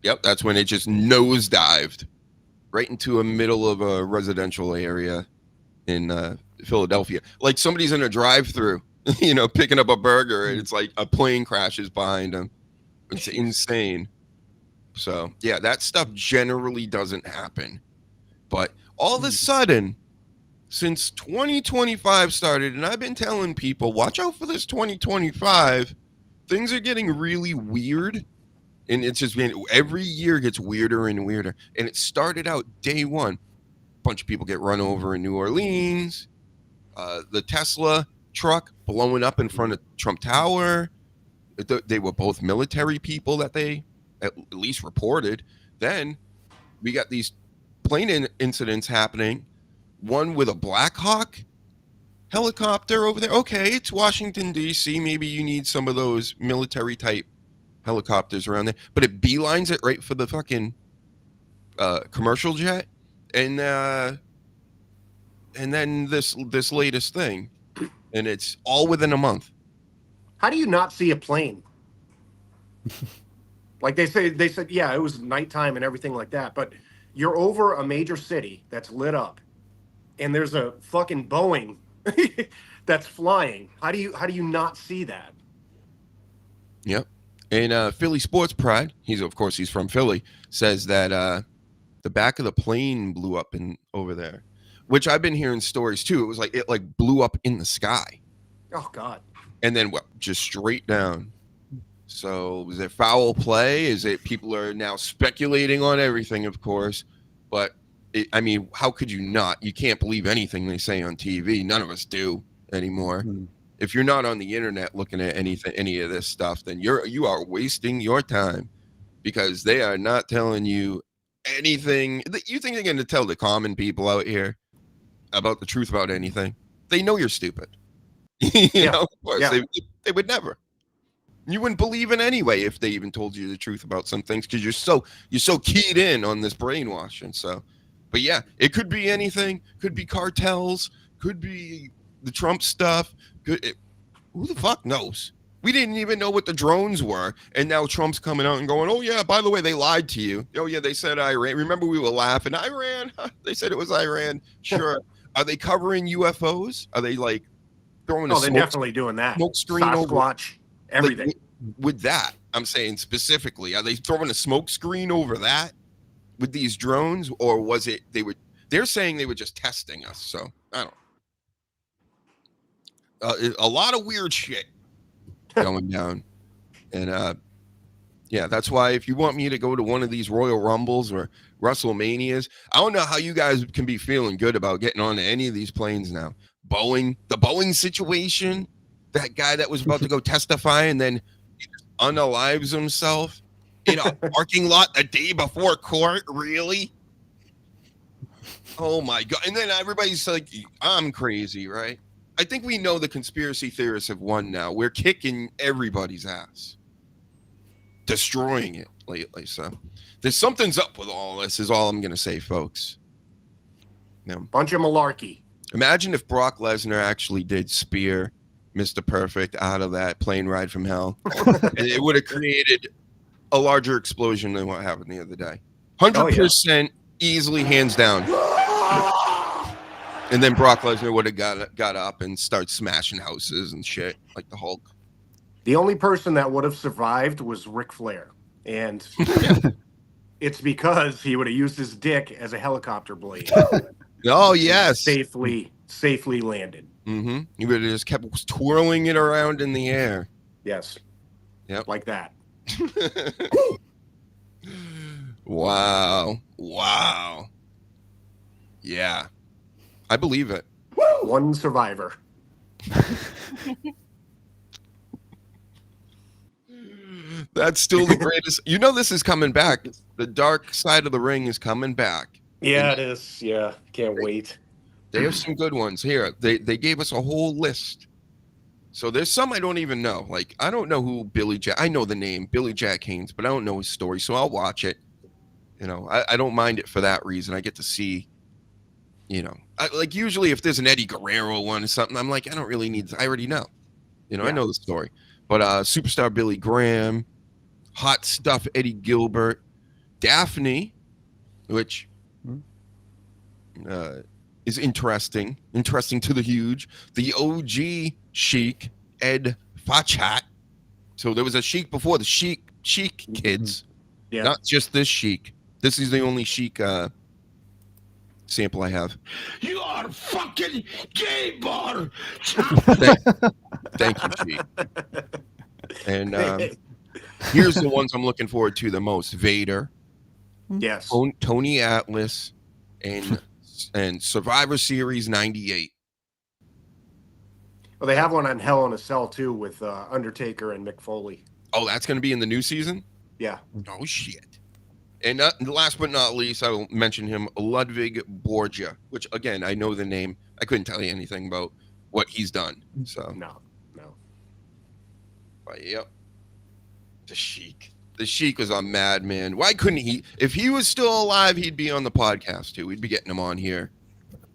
S5: yep, that's when it just nosedived right into a middle of a residential area in Philadelphia. Like somebody's in a drive-through, picking up a burger, and it's like a plane crashes behind them. It's insane. So yeah, that stuff generally doesn't happen. But all of a sudden, since 2025 started, and I've been telling people, watch out for this 2025, things are getting really weird. And it's just been every year gets weirder and weirder. And it started out day one. A bunch of people get run over in New Orleans. The Tesla truck blowing up in front of Trump Tower. They were both military people that they at least reported. Then we got these plane incidents happening. One with a Black Hawk helicopter over there. Okay, it's Washington, D.C. Maybe you need some of those military type helicopters around there, but it beelines it right for the fucking commercial jet, and then this latest thing, and it's all within a month.
S6: How do you not see a plane? Like they said, yeah, it was nighttime and everything like that, but you're over a major city that's lit up, and there's a fucking Boeing that's flying. How do you not see that?
S5: Yep. And Philly Sports Pride, he's from Philly, says that the back of the plane blew up over there, which I've been hearing stories too. It was like it blew up in the sky.
S6: Oh God. And
S5: then just straight down. So was it foul play? Is it people are now speculating on everything, of course, but how could you not? You can't believe anything they say on TV. None of us do anymore. If you're not on the internet looking at any of this stuff, then you are wasting your time. because they are not telling you anything. You think they're going to tell the common people out here about the truth about anything? They know you're stupid. you know, of course, they would never. You wouldn't believe it anyway if they even told you the truth about some things, because you're so keyed in on this brainwashing. So, but yeah, it could be anything. Could be cartels. Could be the Trump stuff. Who the fuck knows? We didn't even know what the drones were, and now Trump's coming out and going, "Oh yeah, by the way, they lied to you. Oh yeah, they said Iran. Remember we were laughing, Iran? They said it was Iran. Sure. Are they covering UFOs? Are they like throwing a
S6: they're definitely doing that.
S5: Smoke screen
S6: Sasquatch, everything.
S5: Like, with that, I'm saying specifically, are they throwing a smoke screen over that with these drones, or was it they're saying they were just testing us? So I don't. A lot of weird shit going down, and yeah, that's why if you want me to go to one of these Royal Rumbles or WrestleManias, I don't know how you guys can be feeling good about getting on any of these planes now. The Boeing situation, that guy that was about to go testify and then he just unalives himself in a parking lot a day before court. Really? Oh my God. And then everybody's like, I'm crazy, right? I think we know the conspiracy theorists have won now. We're kicking everybody's ass, destroying it lately. So there's something's up with all this is all I'm going to say, folks.
S6: Bunch of malarkey.
S5: Imagine if Brock Lesnar actually did spear Mr. Perfect out of that plane ride from hell. And it would have created a larger explosion than what happened the other day. 100% easily, hands down. And then Brock Lesnar would have got up and started smashing houses and shit like the Hulk.
S6: The only person that would have survived was Ric Flair. And it's because he would have used his dick as a helicopter blade.
S5: Oh, yes.
S6: Safely landed.
S5: Mm-hmm. He would have just kept twirling it around in the air.
S6: Yes.
S5: Yep.
S6: Like that.
S5: Wow. Yeah. I believe it.
S6: One survivor.
S5: That's still the greatest. You know this is coming back. The Dark Side of the Ring is coming back.
S6: Yeah, it is. Yeah. Can't wait.
S5: They have some good ones here. They gave us a whole list. So there's some I don't even know. Like, I don't know who Billy Jack. I know the name Billy Jack Haynes, but I don't know his story. So I'll watch it. You know, I don't mind it for that reason. I get to see, you know, like usually if there's an Eddie Guerrero one or something, I'm like, I don't really need. I already know. You know, I know the story. But Superstar Billy Graham, Hot Stuff Eddie Gilbert, Daphne, which is interesting to the huge. The OG Sheik, Ed Fachat. So there was a Sheik before the Sheik kids. Yeah. Not just this Sheik. This is the only Sheik sample I have.
S4: You are fucking gay, bar.
S5: Thank you, Sheik. And here's the ones I'm looking forward to the most. Vader.
S6: Yes.
S5: Tony Atlas and Survivor Series 98.
S6: Well, they have one on Hell in a Cell too with Undertaker and Mick Foley.
S5: Oh, that's going to be in the new season?
S6: Yeah.
S5: Oh, shit. And last but not least, I will mention him, Ludwig Borgia, which, again, I know the name. I couldn't tell you anything about what he's done. So
S6: No.
S5: But, yep. The Sheik. The Sheik was a madman. Why couldn't he? If he was still alive, he'd be on the podcast, too. We'd be getting him on here.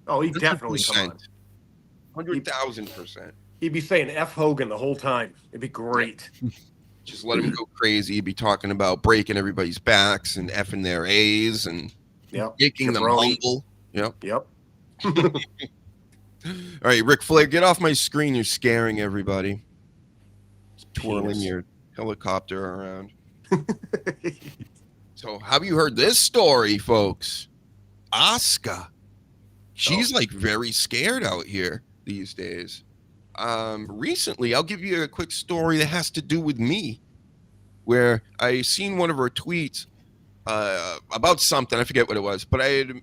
S6: Oh, he'd definitely come on.
S5: 100,000%.
S6: He'd be saying F Hogan the whole time. It'd be great.
S5: Just let him go crazy. He'd be talking about breaking everybody's backs and effing their A's and making them humble. Yep. All right, Ric Flair, get off my screen. You're scaring everybody. Twirling your helicopter around. So, have you heard this story, folks? Asuka. She's like very scared out here these days. Recently, I'll give you a quick story that has to do with me, where I seen one of her tweets about something. I forget what it was, but I had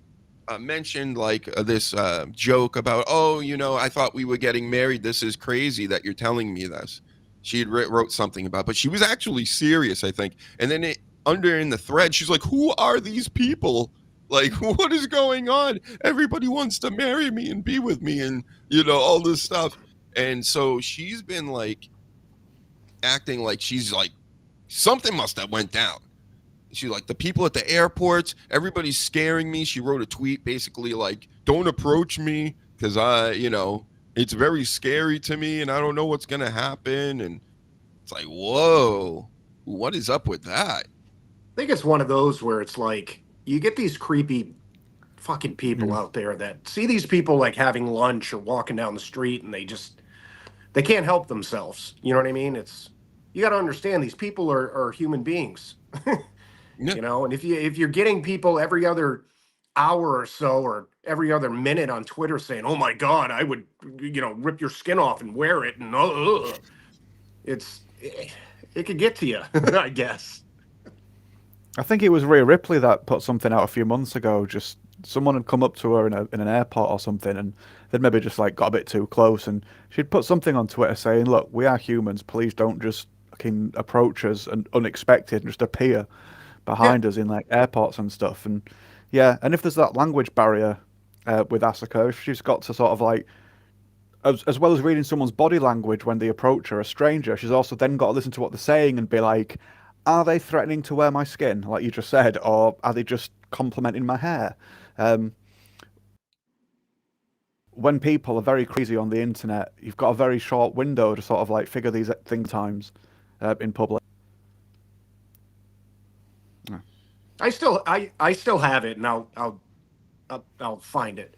S5: mentioned like this joke about, oh, you know, I thought we were getting married. This is crazy that you're telling me this. She had wrote something about, but she was actually serious, I think. And then under in the thread, she's like, who are these people? Like, what is going on? Everybody wants to marry me and be with me and, you know, all this stuff. And so she's been like acting like she's like, something must have went down. She's like, the people at the airports, everybody's scaring me. She wrote a tweet basically like, don't approach me because you know, it's very scary to me and I don't know what's going to happen. And it's like, whoa, what is up with that?
S6: I think it's one of those where it's like, you get these creepy fucking people out there that see these people like having lunch or walking down the street and they can't help themselves. You know what I mean? You got to understand these people are human beings, you know? And if you're getting people every other hour or so, or every other minute on Twitter saying, oh my God, I would, you know, rip your skin off and wear it. And it could get to you, I guess.
S7: I think it was Rhea Ripley that put something out a few months ago. Just someone had come up to her in an airport or something, and they'd maybe just like got a bit too close, and she'd put something on Twitter saying, "Look, we are humans. Please don't just fucking approach us and unexpected and just appear behind us in like airports and stuff." And yeah, and if there's that language barrier with Asuka, if she's got to sort of like, as well as reading someone's body language when they approach her, a stranger, she's also then got to listen to what they're saying and be like, are they threatening to wear my skin, like you just said, or are they just complimenting my hair? When people are very crazy on the internet, you've got a very short window to sort of like figure these things times in public. Yeah.
S6: I still have it, and I'll find it.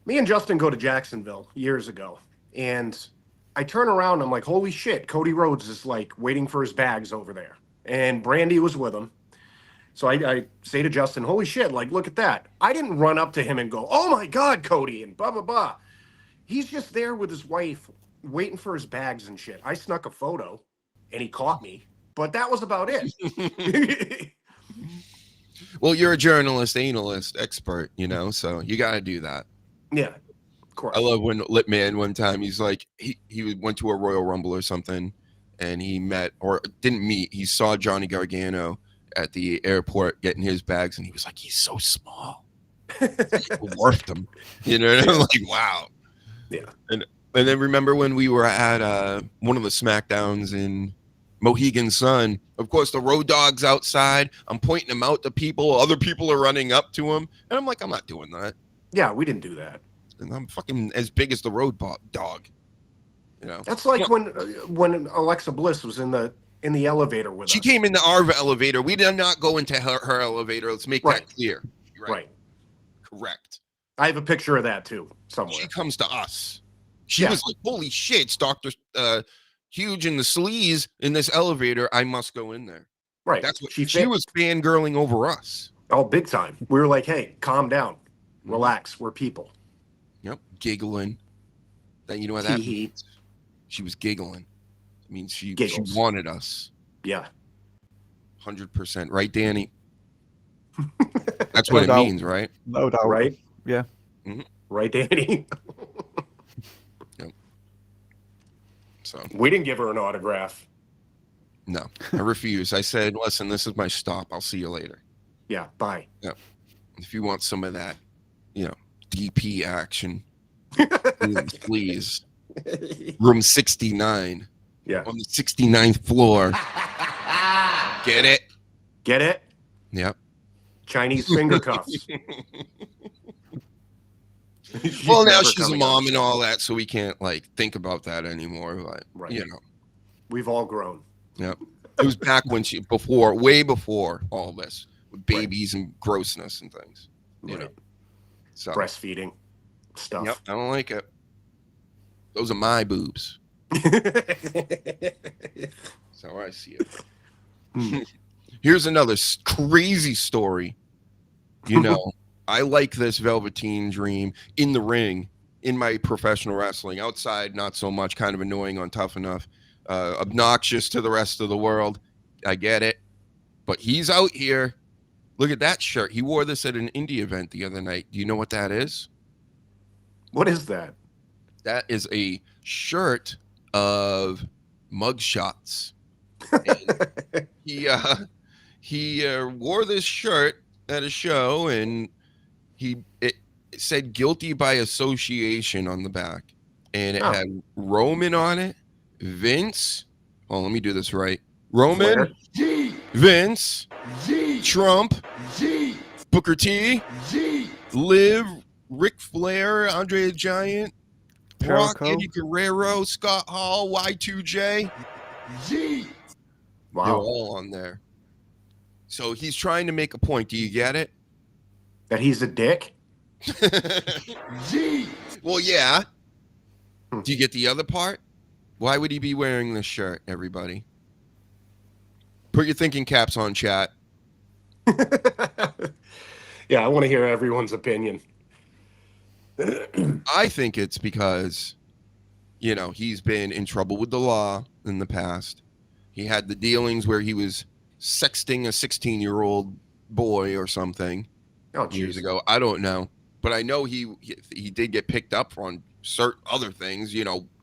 S6: Me and Justin go to Jacksonville years ago, and I turn around and I'm like, holy shit, Cody Rhodes is like waiting for his bags over there. And Brandy was with him. So I say to Justin, holy shit, like, look at that. I didn't run up to him and go, oh my God, Cody, and blah, blah, blah. He's just there with his wife waiting for his bags and shit. I snuck a photo and he caught me, but that was about it.
S5: Well, you're a journalist, analyst, expert, you know, so you got to do that.
S6: Yeah, of course.
S5: I love when Litman one time, he's like, he went to a Royal Rumble or something, and he met, or didn't meet, he saw Johnny Gargano at the airport getting his bags, and he was like, he's so small. Worth him. You know, and I'm like, wow.
S6: Yeah.
S5: And then remember when we were at one of the SmackDowns in Mohegan Sun, of course, the Road Dogg's outside. I'm pointing him out to people. Other people are running up to him. And I'm like, I'm not doing that.
S6: Yeah, we didn't do that.
S5: And I'm fucking as big as the Road Dogg. You know,
S6: that's like when Alexa Bliss was in the elevator with us.
S5: She came in the our elevator. We did not go into her elevator. Let's make that clear.
S6: Right.
S5: Correct.
S6: I have a picture of that too somewhere.
S5: She comes to us. She was like, "Holy shit, it's Dr. Huge in the sleaze in this elevator. I must go in there."
S6: Right.
S5: That's what she was fangirling over us.
S6: Oh, big time. We were like, "Hey, calm down, relax. We're people."
S5: Yep, giggling. Then you know what that means? She was giggling. It means she wanted us.
S6: Yeah.
S5: 100%. Right, Danny? That's what it means, right?
S7: No doubt.
S6: Right?
S7: Yeah.
S5: Mm-hmm.
S6: Right, Danny?
S5: Yep. So
S6: we didn't give her an autograph.
S5: No, I refuse. I said, listen, this is my stop. I'll see you later.
S6: Yeah, bye.
S5: Yep. If you want some of that, you know, DP action, please. Room 69.
S6: Yeah.
S5: On the 69th floor. Get it?
S6: Get it?
S5: Yep.
S6: Chinese finger cuffs.
S5: Well, now she's a mom and all that, so we can't like think about that anymore. But you know,
S6: we've all grown.
S5: Yep. It was back when way before all this, with babies and grossness and things. You know. So
S6: breastfeeding stuff.
S5: Yep. I don't like it. Those are my boobs. That's how I see it. Here's another crazy story. You know, I like this Velveteen Dream in the ring, in my professional wrestling. Outside, not so much, kind of annoying on Tough Enough. Obnoxious to the rest of the world. I get it. But he's out here. Look at that shirt. He wore this at an indie event the other night. Do you know what that is?
S6: What is that?
S5: That is a shirt of mugshots. he wore this shirt at a show, and it said "guilty by association" on the back, and it had Roman on it, Vince. Oh, let me do this right. Roman, Vince, Trump, Booker T, Liv, Ric Flair, Andre the Giant, Brock,
S7: Jericho.
S5: Eddie Guerrero, Scott Hall, Y2J.
S6: Wow.
S5: They're all on there. So he's trying to make a point. Do you get it?
S6: That he's a dick?
S5: Well, yeah. Do you get the other part? Why would he be wearing this shirt, everybody? Put your thinking caps on, chat.
S6: Yeah, I want to hear everyone's opinion.
S5: I think it's because, he's been in trouble with the law in the past. He had the dealings where he was sexting a 16-year-old boy or something years ago. I don't know. But I know he did get picked up on certain other things,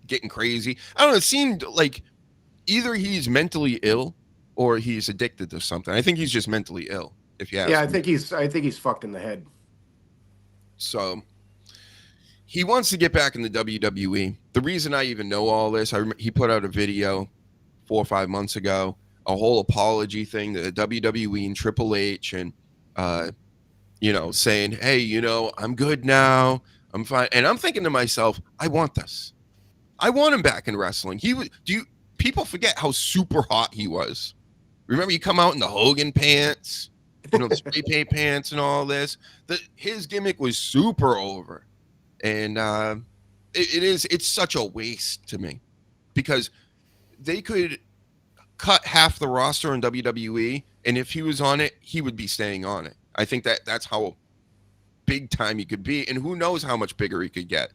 S5: getting crazy. I don't know. It seemed like either he's mentally ill or he's addicted to something. I think he's just mentally ill, if you ask me.
S6: I think he's fucked in the head.
S5: So he wants to get back in the WWE. The reason I even know all this, he put out a video 4 or 5 months ago, a whole apology thing to the WWE and Triple H, and saying, hey, I'm good now, I'm fine. And I'm thinking to myself, I want this. I want him back in wrestling. People forget how super hot he was. Remember, you come out in the Hogan pants, the spray paint pants and all this. His gimmick was super over. And it's such a waste to me, because they could cut half the roster in WWE, and if he was on it, he would be staying on it. I think that's how big time he could be, and who knows how much bigger he could get.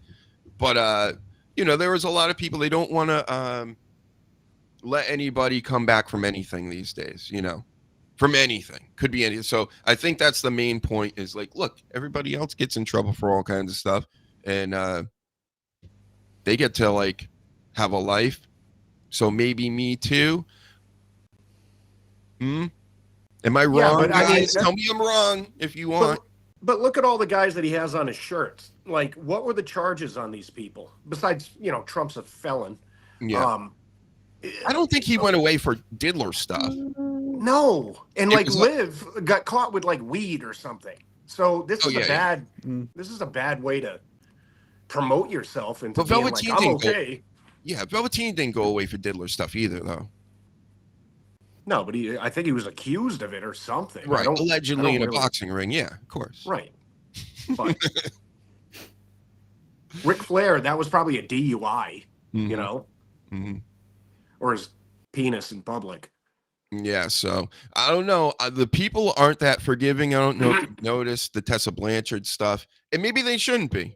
S5: But there was a lot of people, they don't want to let anybody come back from anything these days, from anything. Could be anything. So I think that's the main point, is like, look, everybody else gets in trouble for all kinds of stuff, and they get to like have a life. So maybe me too. Am I wrong, guys? Tell me I'm wrong if you want.
S6: But look at all the guys that he has on his shirts. Like, what were the charges on these people? Besides, Trump's a felon.
S5: Yeah. I don't think he went away for diddler stuff.
S6: No. And Liv got caught with like weed or something. So this is a bad way to promote yourself into being like, I'm okay.
S5: Velveteen didn't go away for diddler stuff either, though.
S6: No, but I think he was accused of it or something.
S5: Right, allegedly in a boxing ring. Yeah, of course.
S6: Right. But Ric Flair, that was probably a DUI,
S5: Mm-hmm.
S6: or his penis in public.
S5: Yeah, so I don't know. The people aren't that forgiving. I don't know if you noticed the Tessa Blanchard stuff, and maybe they shouldn't be.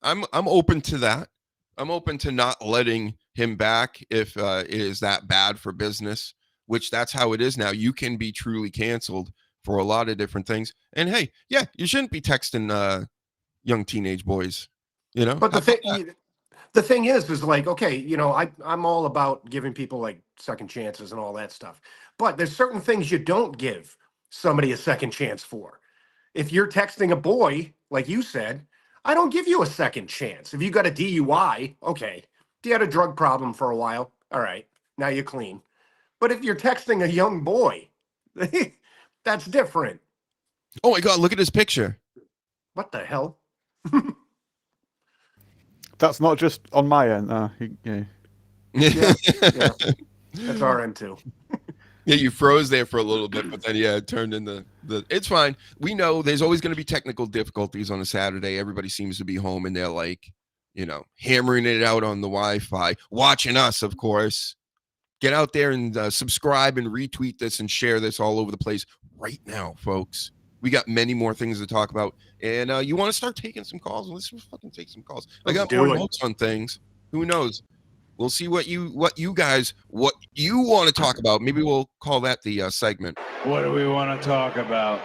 S5: I'm open to that. I'm open to not letting him back if it is that bad for business, which that's how it is now. You can be truly canceled for a lot of different things. And hey, yeah, you shouldn't be texting young teenage boys,
S6: But the thing is like, okay, I'm all about giving people like second chances and all that stuff. But there's certain things you don't give somebody a second chance for. If you're texting a boy, like you said, I don't give you a second chance. If you got a DUI, okay. You had a drug problem for a while. All right. Now you're clean. But if you're texting a young boy, that's different.
S5: Oh my God, look at this picture.
S6: What the hell?
S7: That's not just on my end. Yeah.
S6: That's our end too.
S5: Yeah, you froze there for a little bit, but then it turned into it's fine. We know there's always going to be technical difficulties on a Saturday. Everybody seems to be home and they're like, hammering it out on the Wi-Fi, watching us, of course. Get out there and subscribe and retweet this and share this all over the place right now, folks. We got many more things to talk about. And you want to start taking some calls? Let's fucking take some calls. I got more notes on things. Who knows? We'll see what you want to talk about. Maybe we'll call that the segment.
S9: What do we want to talk about?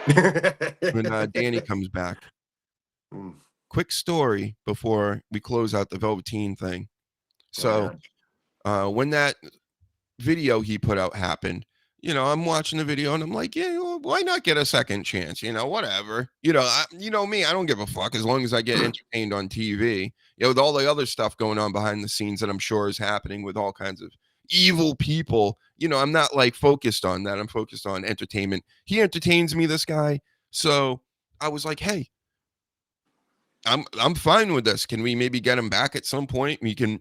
S5: When Danny comes back. Quick story before we close out the Velveteen thing. So when that video he put out happened, I'm watching the video and I'm like, yeah, well, why not get a second chance? Whatever. You know me, I don't give a fuck as long as I get entertained on TV. With all the other stuff going on behind the scenes that I'm sure is happening with all kinds of evil people. I'm not like focused on that. I'm focused on entertainment. He entertains me, this guy. So I was like, hey, I'm fine with this. Can we maybe get him back at some point? We can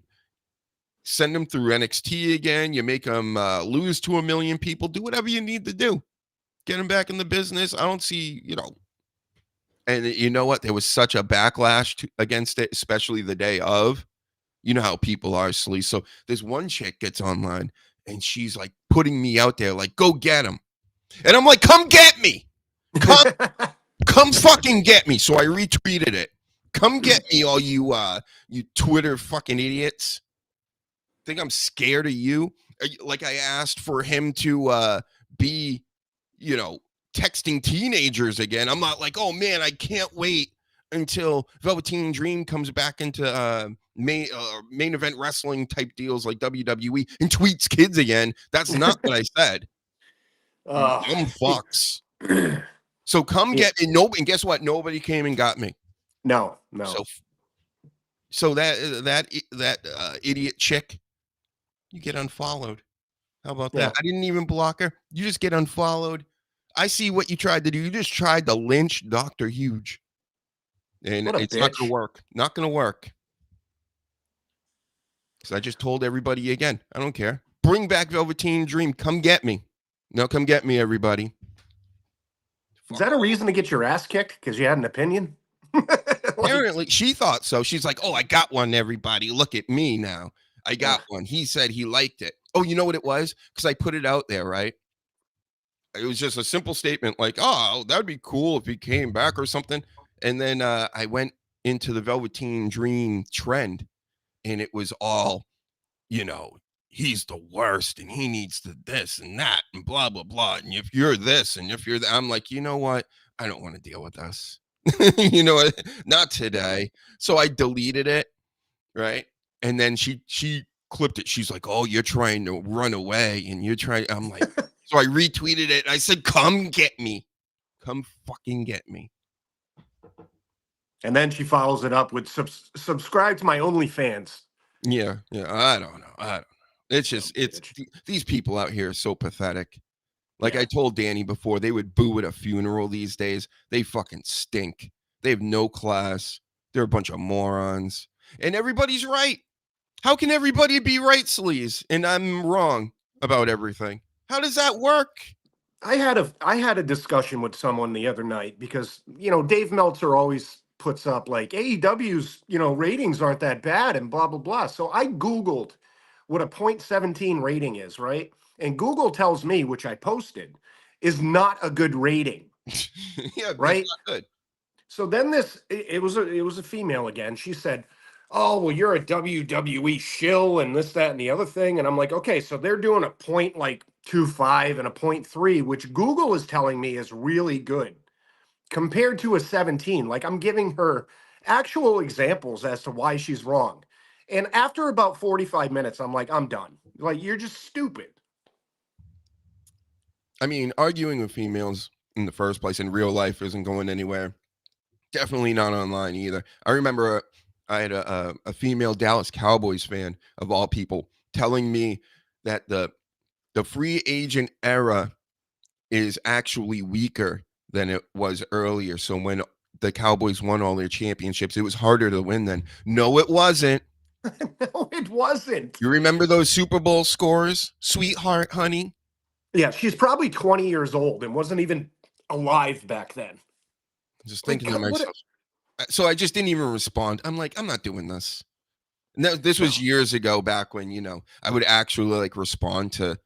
S5: send him through NXT again. You make him lose to 1 million people. Do whatever you need to do. Get him back in the business. I don't see, And you know what? There was such a backlash against it, especially the day of. You know how people are, Sleaze. So this one chick gets online and she's like putting me out there, like, go get him. And I'm like, come get me. Come fucking get me. So I retweeted it. Come get me, all you Twitter fucking idiots. Think I'm scared of you? Like I asked for him to be, texting teenagers again. I'm not like, oh man, I can't wait until Velveteen Dream comes back into main event wrestling type deals like WWE and tweets kids again. That's not what I said. Dumb fucks. So come get me. And guess what? Nobody came and got me.
S6: No.
S5: So that idiot chick, you get unfollowed. How about that?
S6: Yeah.
S5: I didn't even block her. You just get unfollowed. I see what you tried to do. You just tried to lynch Dr. Huge. And it's not going to work. Not going to work. Because I just told everybody again. I don't care. Bring back Velveteen Dream. Come get me. No, come get me, everybody.
S6: Is that a reason to get your ass kicked? Because you had an opinion?
S5: Apparently, she thought so. She's like, oh, I got one, everybody. Look at me now. I got one. He said he liked it. Oh, you know what it was? Because I put it out there, right? It was just a simple statement like, oh, that would be cool if he came back or something. And then I went into the Velveteen Dream trend, and it was all, he's the worst, and he needs to this and that, and blah, blah, blah. And if you're this, and if you're that, I'm like, you know what? I don't want to deal with this. You know what? Not today. So I deleted it, right? And then she clipped it. She's like, oh, you're trying to run away, and you're trying. I'm like, so I retweeted it. I said, come get me. Come fucking get me.
S6: And then she follows it up with subscribe to my OnlyFans.
S5: Yeah. I don't know. It's just, these people out here are so pathetic. Like I told Danny before, they would boo at a funeral these days. They fucking stink. They have no class. They're a bunch of morons. And everybody's right. How can everybody be right, Sleaze? And I'm wrong about everything. How does that work?
S6: I had a discussion with someone the other night because, Dave Meltzer always puts up like AEW's, ratings aren't that bad and blah, blah, blah. So I Googled what a 0.17 rating is, right? And Google tells me, which I posted, is not a good rating.
S5: Yeah,
S6: right.
S5: Not good.
S6: So then it was a female again. She said, oh, well, you're a WWE shill and this, that, and the other thing. And I'm like, okay, so they're doing a 0.25 and a 0.3, which Google is telling me is really good compared to a 17. Like I'm giving her actual examples as to why she's wrong. And after about 45 minutes, I'm like, I'm done. Like, you're just stupid.
S5: I mean, arguing with females in the first place in real life isn't going anywhere. Definitely not online either. I remember I had a female Dallas Cowboys fan, of all people, telling me that the free agent era is actually weaker than it was earlier. So when the Cowboys won all their championships, it was harder to win then. No, it wasn't.
S6: No, it wasn't.
S5: You remember those Super Bowl scores, sweetheart, honey?
S6: Yeah, she's probably 20 years old and wasn't even alive back then.
S5: Just thinking to myself. So I just didn't even respond. I'm like, I'm not doing this. No, this was years ago, back when, I would actually respond to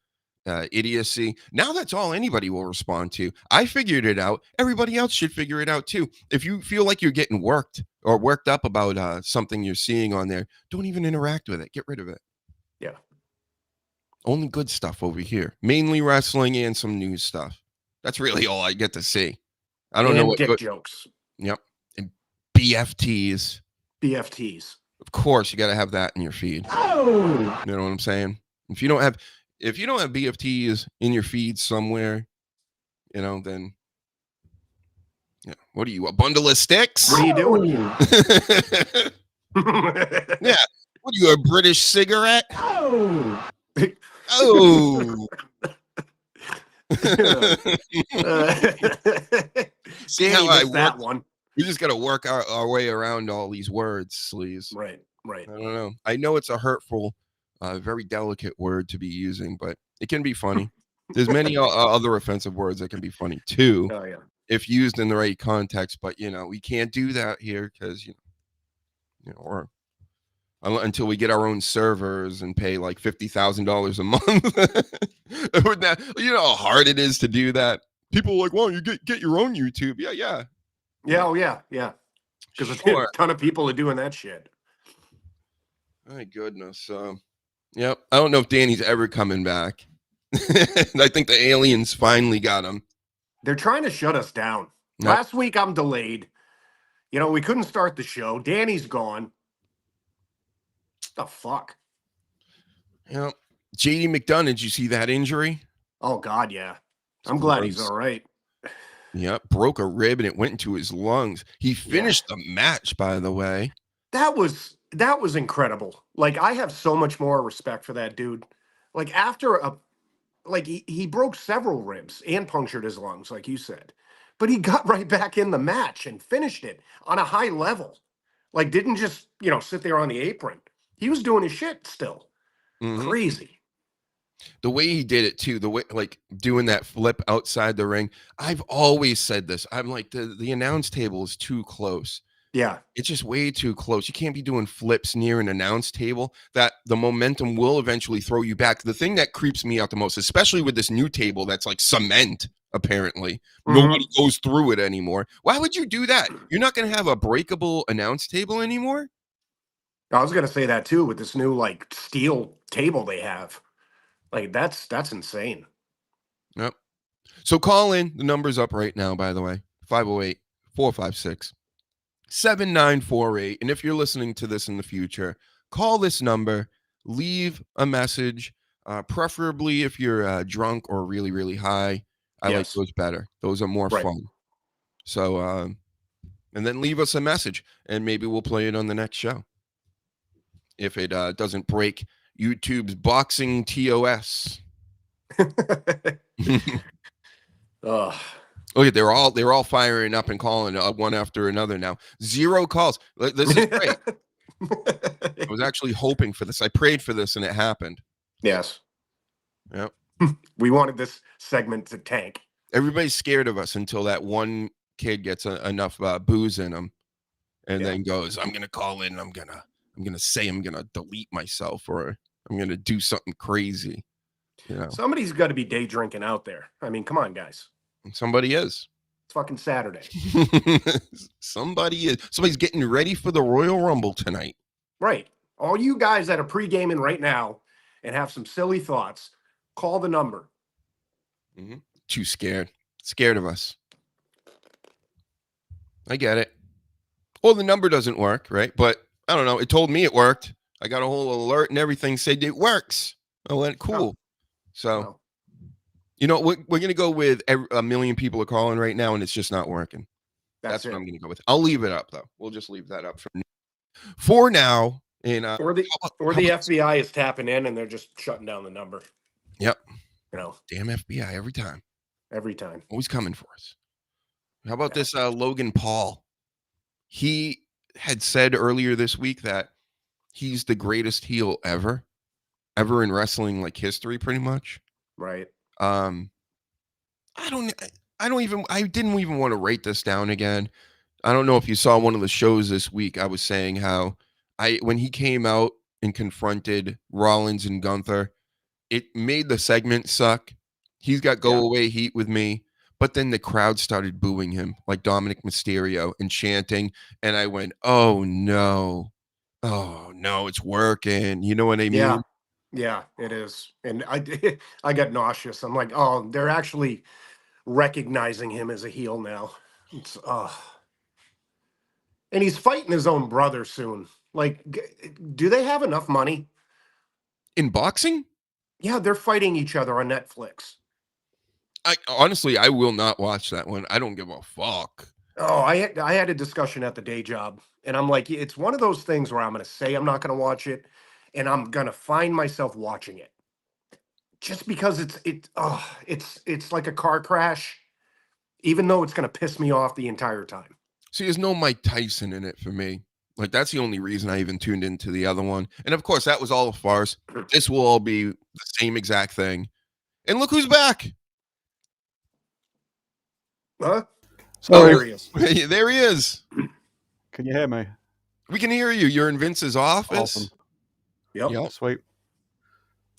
S5: idiocy. Now that's all anybody will respond to. I figured it out. Everybody else should figure it out too. If you feel like you're getting worked or worked up about something you're seeing on there, don't even interact with it. Get rid of it.
S6: Yeah.
S5: Only good stuff over here. Mainly wrestling and some news stuff. That's really all I get to see. I don't know what
S6: dick jokes.
S5: Yep. And BFTs.
S6: BFTs.
S5: Of course, you got to have that in your feed.
S6: Oh.
S5: You know what I'm saying? If you don't have, if you don't have BFTs in your feed somewhere, then what are you, a bundle of sticks?
S6: What are you doing?
S5: Yeah. What are you, a British cigarette?
S6: Oh.
S5: See
S6: Danny
S5: how I
S6: missed that
S5: work?
S6: one.
S5: We just got to work our way around all these words, sleaze.
S6: Right.
S5: I don't know. I know it's a hurtful, very delicate word to be using, but it can be funny. There's many other offensive words that can be funny too,
S6: Oh, yeah.
S5: if used in the right context. But we can't do that here because or until we get our own servers and pay like $50,000 a month. With that, how hard it is to do that. People are like, well, you get your own YouTube. Yeah.
S6: Oh, yeah. Because
S5: Sure.
S6: a ton of people are doing that shit.
S5: My goodness. Yep. I don't know if Danny's ever coming back. I think the aliens finally got him.
S6: They're trying to shut us down.
S5: Yep.
S6: Last week I'm delayed. We couldn't start the show. Danny's gone. The fuck?
S5: Yep. JD McDonough, did you see that injury?
S6: Oh, God, yeah. I'm glad he's all right.
S5: Yep. Broke a rib and it went into his lungs. He finished the match, by the way.
S6: That was incredible. Like, I have so much more respect for that dude. Like, after he broke several ribs and punctured his lungs, like you said. But he got right back in the match and finished it on a high level. Like, didn't just, sit there on the apron. He was doing his shit still.
S5: Mm-hmm.
S6: Crazy.
S5: The way he did it too, the way like doing that flip outside the ring. I've always said this. I'm like, the announce table is too close.
S6: Yeah.
S5: It's just way too close. You can't be doing flips near an announce table. That the momentum will eventually throw you back. The thing that creeps me out the most, especially with this new table that's like cement, apparently. Nobody goes through it anymore. Why would you do that? You're not going to have a breakable announce table anymore?
S6: I was gonna say that too with this new like steel table they have. Like that's insane.
S5: Yep. So call in. The number's up right now, by the way. 508-456-7948. And if you're listening to this in the future, call this number, leave a message, preferably if you're drunk or really, really high. I like those better. Those are more fun. So, and then leave us a message, and maybe we'll play it on the next show. If it doesn't break YouTube's boxing TOS.
S6: Ugh.
S5: Look, they're all firing up and calling one after another now. 0 calls. This is great. I was actually hoping for this. I prayed for this, and it happened.
S6: Yes.
S5: Yep.
S6: We wanted this segment to tank.
S5: Everybody's scared of us until that one kid gets enough booze in him, and then goes, "I'm gonna call in. I'm gonna say I'm gonna delete myself, or I'm gonna do something crazy."
S6: Somebody's got to be day drinking out there. I mean, come on, guys.
S5: Somebody is.
S6: It's fucking Saturday.
S5: Somebody's getting ready for the Royal Rumble tonight.
S6: Right. All you guys that are pre-gaming right now and have some silly thoughts, call the number.
S5: Mm-hmm. Too scared. Scared of us. I get it. Well, the number doesn't work, right? But I don't know. It told me it worked. I got a whole alert and everything said it works. I went, cool. So, we're going to go with a million people are calling right now, and it's just not working. That's what I'm going to go with. I'll leave it up, though. We'll just leave that up for now. And
S6: or the FBI is tapping in, and they're just shutting down the number.
S5: Yep. Damn FBI every time.
S6: Every time.
S5: Always coming for us. How about this Logan Paul? He had said earlier this week that he's the greatest heel ever in wrestling, like history, pretty much.
S6: Right.
S5: I didn't even want to write this down again. I don't know if you saw one of the shows this week. I was saying how when he came out and confronted Rollins and Gunther, it made the segment suck. He's got go away heat with me. But then the crowd started booing him like Dominic Mysterio and chanting. And I went, oh, no, it's working. You know what I mean?
S6: Yeah, it is. And I got nauseous. I'm like, oh, they're actually recognizing him as a heel now. It's, and he's fighting his own brother soon. Like, do they have enough money?
S5: In boxing?
S6: Yeah, they're fighting each other on Netflix.
S5: Honestly, I will not watch that one. I don't give a fuck.
S6: Oh, I had a discussion at the day job, and I'm like, it's one of those things where I'm going to say I'm not going to watch it, and I'm going to find myself watching it, just because it's like a car crash, even though it's going to piss me off the entire time.
S5: See, there's no Mike Tyson in it for me. Like, that's the only reason I even tuned into the other one. And of course, that was all a farce. This will all be the same exact thing. And look who's back.
S6: Huh?
S7: Sorry.
S6: There he is.
S5: There he is.
S7: Can you hear me?
S5: We can hear you. You're in Vince's office.
S7: Awesome.
S6: Yep.
S7: Sweet.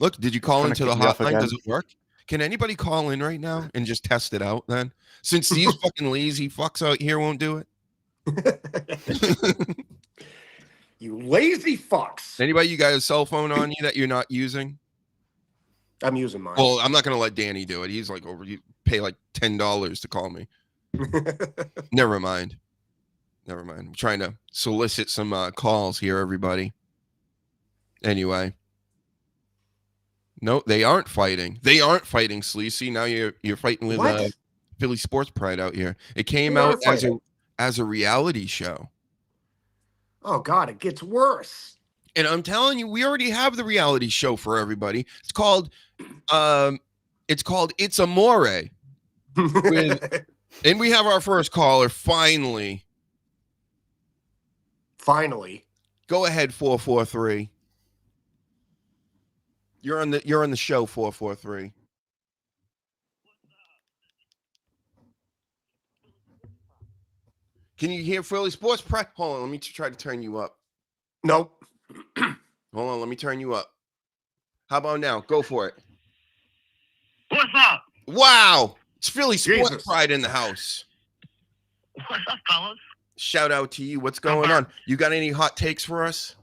S5: Look, did you call
S7: Trying
S5: into
S7: to
S5: the
S7: kick me off
S5: hotline?
S7: again.
S5: Does it work? Can anybody call in right now and just test it out then? Since these fucking lazy fucks out here won't do it.
S6: You lazy fucks.
S5: Anybody, you got a cell phone on you that you're not using?
S6: I'm using mine.
S5: Well, I'm not going to let Danny do it. He's like you pay like $10 to call me. Never mind. I'm trying to solicit some calls here, everybody. Anyway. No, they aren't fighting. They aren't fighting, Sleazy. Now you're fighting with Philly Sports Pride out here. It came out as a reality show.
S6: Oh God, it gets worse.
S5: And I'm telling you, we already have the reality show for everybody. It's called It's Amore. And we have our first caller finally.
S6: Finally.
S5: Go ahead, 443. You're on the show, 443. Can you hear Philly Sports Pride? Hold on, let me try to turn you up.
S6: Nope.
S5: Hold on, let me turn you up. How about now? Go for it.
S10: What's up?
S5: Wow. It's Philly Sports
S6: Jesus.
S5: Pride in the house.
S10: What's up, fellas?
S5: Shout out to you. What's going on? You got any hot takes for us?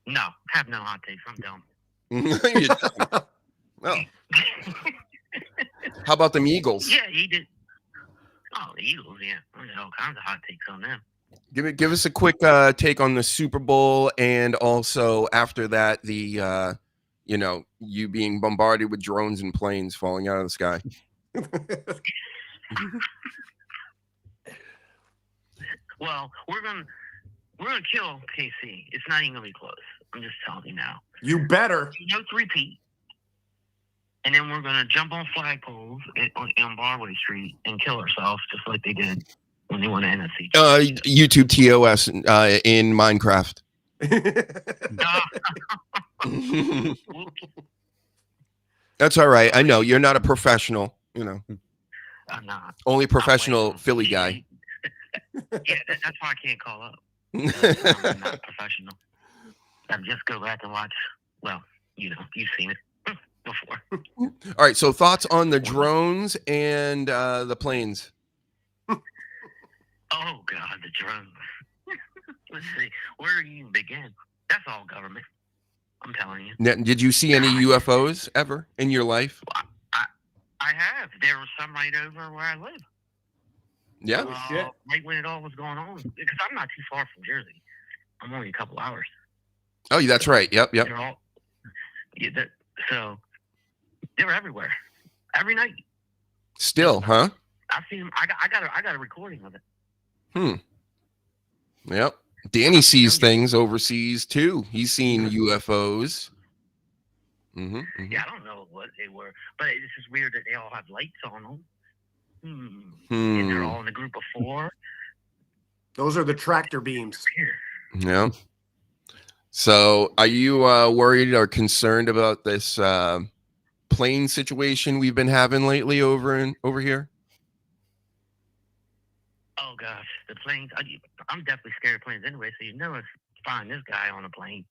S10: No, have no hot takes. I'm dumb.
S5: You don't. Well, how about them Eagles?
S10: Yeah, he did. Oh, the Eagles, yeah. There's all kinds of hot takes on them.
S5: Give us a quick take on the Super Bowl, and also after that, the you being bombarded with drones and planes falling out of the sky.
S10: Well, we're gonna kill KC. It's not even gonna be close. I'm just telling you now.
S6: You better.
S10: No three-peat. And then we're gonna jump on flagpoles on Broadway Street and kill ourselves, just like they did when they won the NFC.
S5: YouTube TOS in Minecraft. That's all right. I know you're not a professional. I'm
S10: not.
S5: Only professional Philly guy.
S10: Yeah, that's why I can't call up. I'm not professional. I just go back and watch. Well, you've seen it before.
S5: All right. So thoughts on the drones and the planes?
S10: Oh God, the drones. Let's see. Where do you even begin? That's all government. I'm telling you.
S5: Now, did you see any UFOs ever in your life?
S10: I have. There was some right over where I live.
S5: Yeah.
S10: Right when it all was going on, because I'm not too far from Jersey. I'm only a couple hours.
S5: Oh, that's right. Yep.
S10: So they were everywhere, every night.
S5: Still, huh?
S10: I've seen them. I got a recording of it.
S5: Yep. Danny sees things overseas too. He's seen UFOs.
S10: Yeah, I don't know what they were, but it's just weird that they all have lights on them. And they're all in a group of 4.
S6: Those are the tractor beams.
S5: Yeah. So, are you worried or concerned about this plane situation we've been having lately over here?
S10: Oh gosh, the planes. I'm definitely scared of planes anyway. So if find this guy on a plane.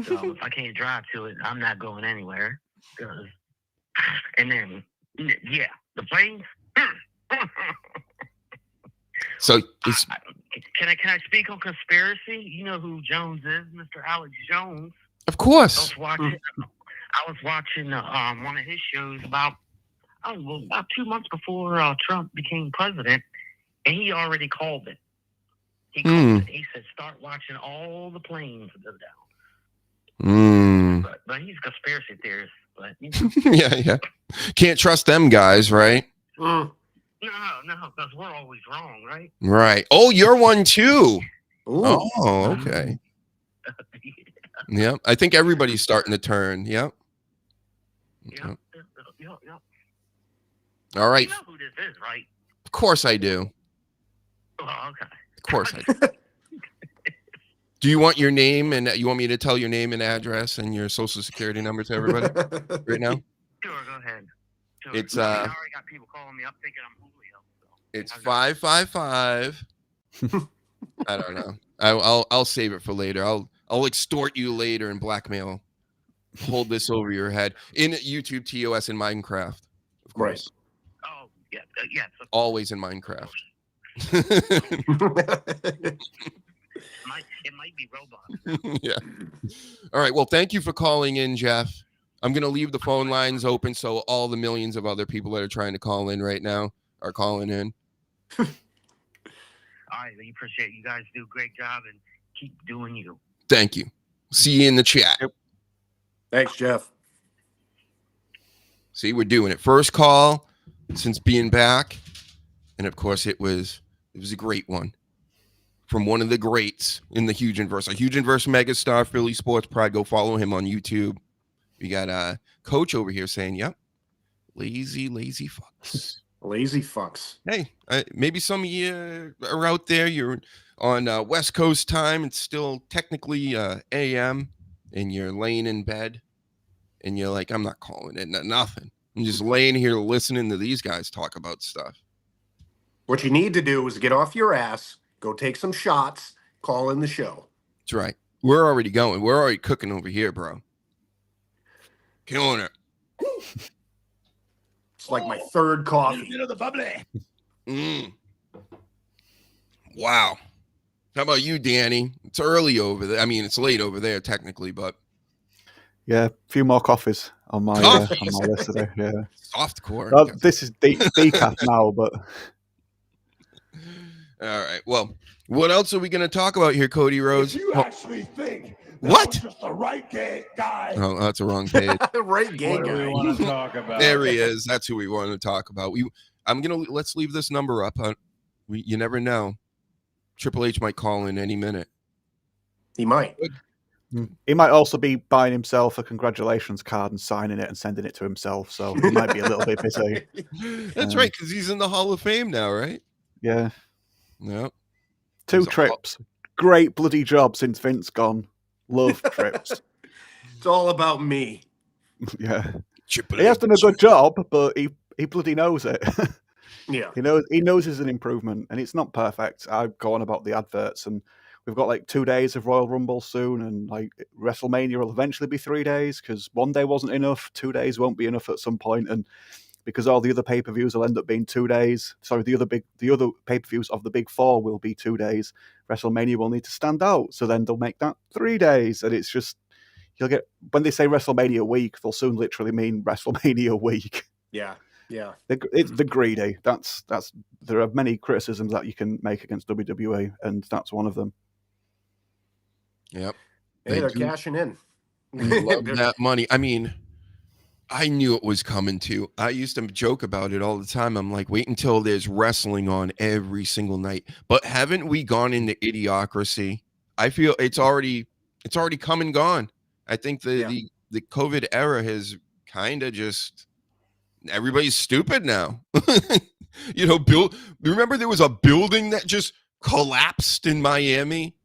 S10: So if I can't drive to it, I'm not going anywhere. And then, yeah, the planes.
S5: So
S10: can I speak on conspiracy? You know who Jones is, Mr. Alex Jones.
S5: Of course.
S10: I was watching one of his shows about 2 months before Trump became president, and he already called it. He called it. He said, "Start watching all the planes go down." But he's a conspiracy theorist. But
S5: Yeah. Can't trust them guys, right?
S10: No, because we're always wrong, right?
S5: Right. Oh, you're one too.
S6: Ooh.
S5: Oh, okay. Yep. I think everybody's starting to turn. Yep.
S10: Yep.
S5: All right.
S10: You know who this is, right?
S5: Of course I do.
S10: Oh, okay.
S5: Of course I do. Do you want your name and you want me to tell your name and address and your social security number to everybody right now?
S10: Sure, go ahead. Sure.
S5: It's
S10: I already got people calling me up thinking I'm Julio. So.
S5: It's 555. I don't know. I'll save it for later. I'll extort you later and blackmail. Hold this over your head in YouTube, TOS, and Minecraft, of course.
S10: Right. Oh yeah, yes.
S5: Always in Minecraft.
S10: It might be robots.
S5: Yeah. All right. Well, thank you for calling in, Jeff. I'm going to leave the phone lines open so all the millions of other people that are trying to call in right now are calling in.
S10: All right. We appreciate you guys. Do a great job and keep doing you.
S5: Thank you. See you in the chat.
S6: Thanks, Jeff.
S5: See, we're doing it. First call since being back. And of course, it was a great one. From one of the greats in the HUGEnverse, a HUGEnverse megastar, Philly Sports Pride. Go follow him on YouTube. We got a coach over here saying, yep, lazy fucks.
S6: Lazy fucks.
S5: Hey, maybe some of you are out there. You're on West Coast time. It's still technically AM, and you're laying in bed, and you're like, I'm not calling it nothing. I'm just laying here listening to these guys talk about stuff.
S6: What you need to do is get off your ass, go take some shots, call in the show.
S5: That's right. We're already going. We're already cooking over here, bro. Killing it.
S6: It's like my third coffee.
S8: You know the bubbly.
S5: Wow. How about you, Danny? It's early over there. I mean, it's late over there technically, but
S7: yeah, a few more coffees on my list today. Yeah,
S5: softcore.
S7: Well, this is decaf now, but
S5: all right. Well, what else are we going to talk about here, Cody Rose?
S4: If you actually think
S5: what?
S4: Just the right guy.
S5: Oh, that's the wrong page.
S6: Right gay
S9: What do we want to talk about?
S5: There he is. That's who we want to talk about. Let's leave this number up. You never know. Triple H might call in any minute.
S6: He might.
S7: He might also be buying himself a congratulations card and signing it and sending it to himself. So he might be a little bit busy.
S5: That's right, because he's in the Hall of Fame now, right?
S7: Yeah.
S5: Yep.
S7: 2 trips. Great bloody job since Vince gone. Love trips.
S6: It's all about me.
S7: Yeah. He has done a good job, but he bloody knows it.
S6: Yeah.
S7: He knows it's an improvement, and it's not perfect. I go on about the adverts, and we've got like 2 days of Royal Rumble soon, and like WrestleMania will eventually be 3 days because 1 day wasn't enough. 2 days won't be enough at some point, and because all the other pay-per-views will end up being 2 days. Sorry, the other pay-per-views of the big 4 will be 2 days. WrestleMania will need to stand out, so then they'll make that 3 days, and it's just you'll get when they say WrestleMania week, they'll soon literally mean WrestleMania week.
S6: Yeah. Yeah.
S7: They're greedy. That's there are many criticisms that you can make against WWE, and that's one of them.
S5: Yep.
S6: Hey, they're cashing in.
S5: Love that money. I mean, I knew it was coming too. I used to joke about it all the time. I'm like, wait until there's wrestling on every single night. But haven't we gone into idiocracy? I feel it's already come and gone. I think the COVID era has kind of just everybody's stupid now. Remember there was a building that just collapsed in Miami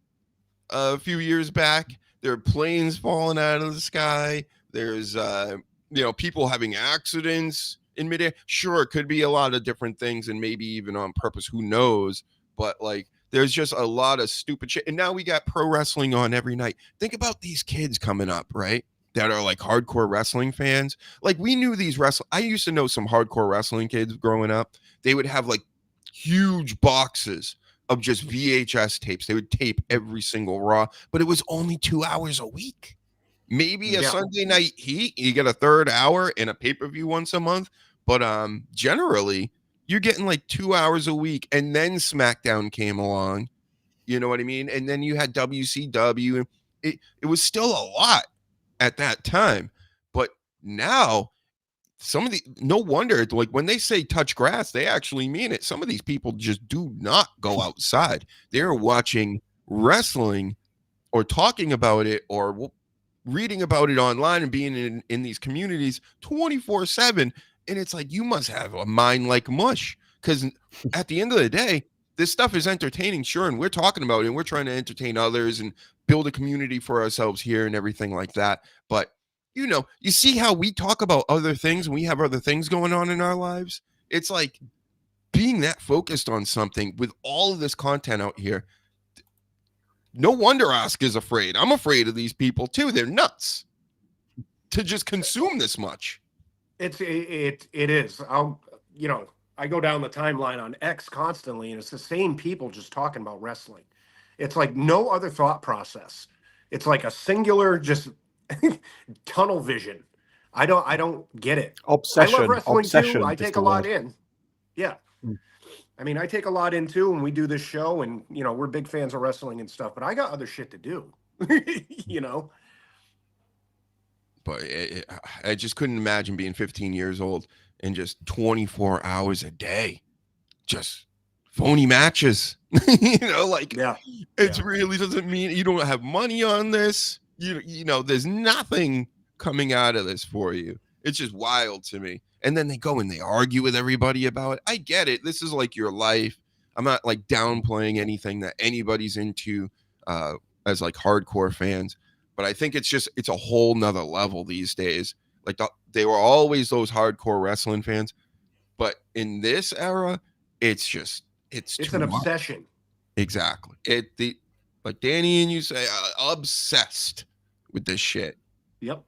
S5: a few years back. There are planes falling out of the sky. There's people having accidents in midair. Sure, it could be a lot of different things and maybe even on purpose, who knows? But like there's just a lot of stupid shit. And now we got pro wrestling on every night. Think about these kids coming up, right? That are like hardcore wrestling fans. Like we knew these I used to know some hardcore wrestling kids growing up. They would have like huge boxes of just VHS tapes. They would tape every single Raw, but it was only 2 hours a week. Maybe a Sunday night heat, you get a third hour and a pay-per-view once a month. But generally, you're getting like 2 hours a week. And then SmackDown came along. You know what I mean? And then you had WCW. It was still a lot. at that time. But now, no wonder, like when they say touch grass, they actually mean it. Some of these people just do not go outside. They're watching wrestling or talking about it or reading about it online and being in these communities 24/7. And it's like, you must have a mind like mush, because at the end of the day, this stuff is entertaining, sure, and we're talking about it and we're trying to entertain others and build a community for ourselves here and everything like that. But you see how we talk about other things and we have other things going on in our lives. It's like being that focused on something with all of this content out here. No wonder Oscar's afraid. I'm afraid of these people too. They're nuts to just consume this much.
S6: It is. I go down the timeline on X constantly, and it's the same people just talking about wrestling. It's like no other thought process. It's like a singular, just tunnel vision. I don't get it.
S7: Obsession.
S6: I love wrestling
S7: Obsession
S6: too. I
S7: is
S6: take
S7: the
S6: a lot
S7: word.
S6: in. Yeah. I mean, I take a lot in too, and we do this show, and we're big fans of wrestling and stuff. But I got other shit to do.
S5: But I just couldn't imagine being 15 years old and just 24 hours a day, just phony matches. It really doesn't mean you don't have money on this. There's nothing coming out of this for you. It's just wild to me. And then they go and they argue with everybody about it. I get it. This is like your life. I'm not like downplaying anything that anybody's into as like hardcore fans. But I think it's a whole nother level these days. Like they were always those hardcore wrestling fans. But in this era, it's
S6: an obsession.
S5: Exactly. Like Danny and you say, obsessed with this shit.
S6: Yep.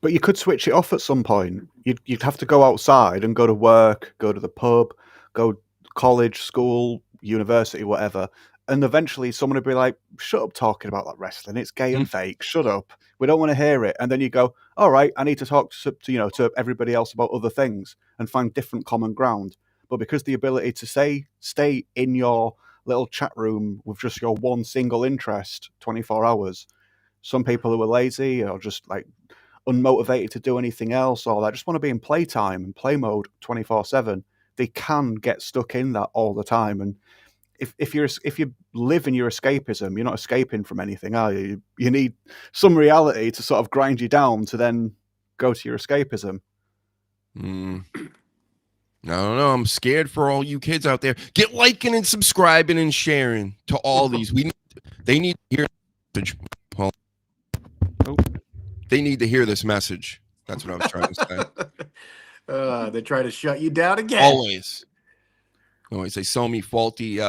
S7: But you could switch it off at some point. You'd have to go outside and go to work, go to the pub, go college, school, university, whatever. And eventually someone would be like, shut up talking about that wrestling. It's gay and fake. Shut up. We don't want to hear it. And then you go, all right, I need to talk to everybody else about other things and find different common ground. But because the ability to stay in your little chat room with just your one single interest 24 hours, some people who are lazy or just like unmotivated to do anything else, or they just want to be in playtime and play mode 24/7, they can get stuck in that all the time. And if you live in your escapism, you're not escaping from anything, are you? You need some reality to sort of grind you down to then go to your escapism.
S5: I don't know. I'm scared for all you kids out there. Get liking and subscribing and sharing to all these. They need to hear this message. They need to hear this message. That's what I was trying to say.
S6: They try to shut you down again.
S5: Always. They sell me faulty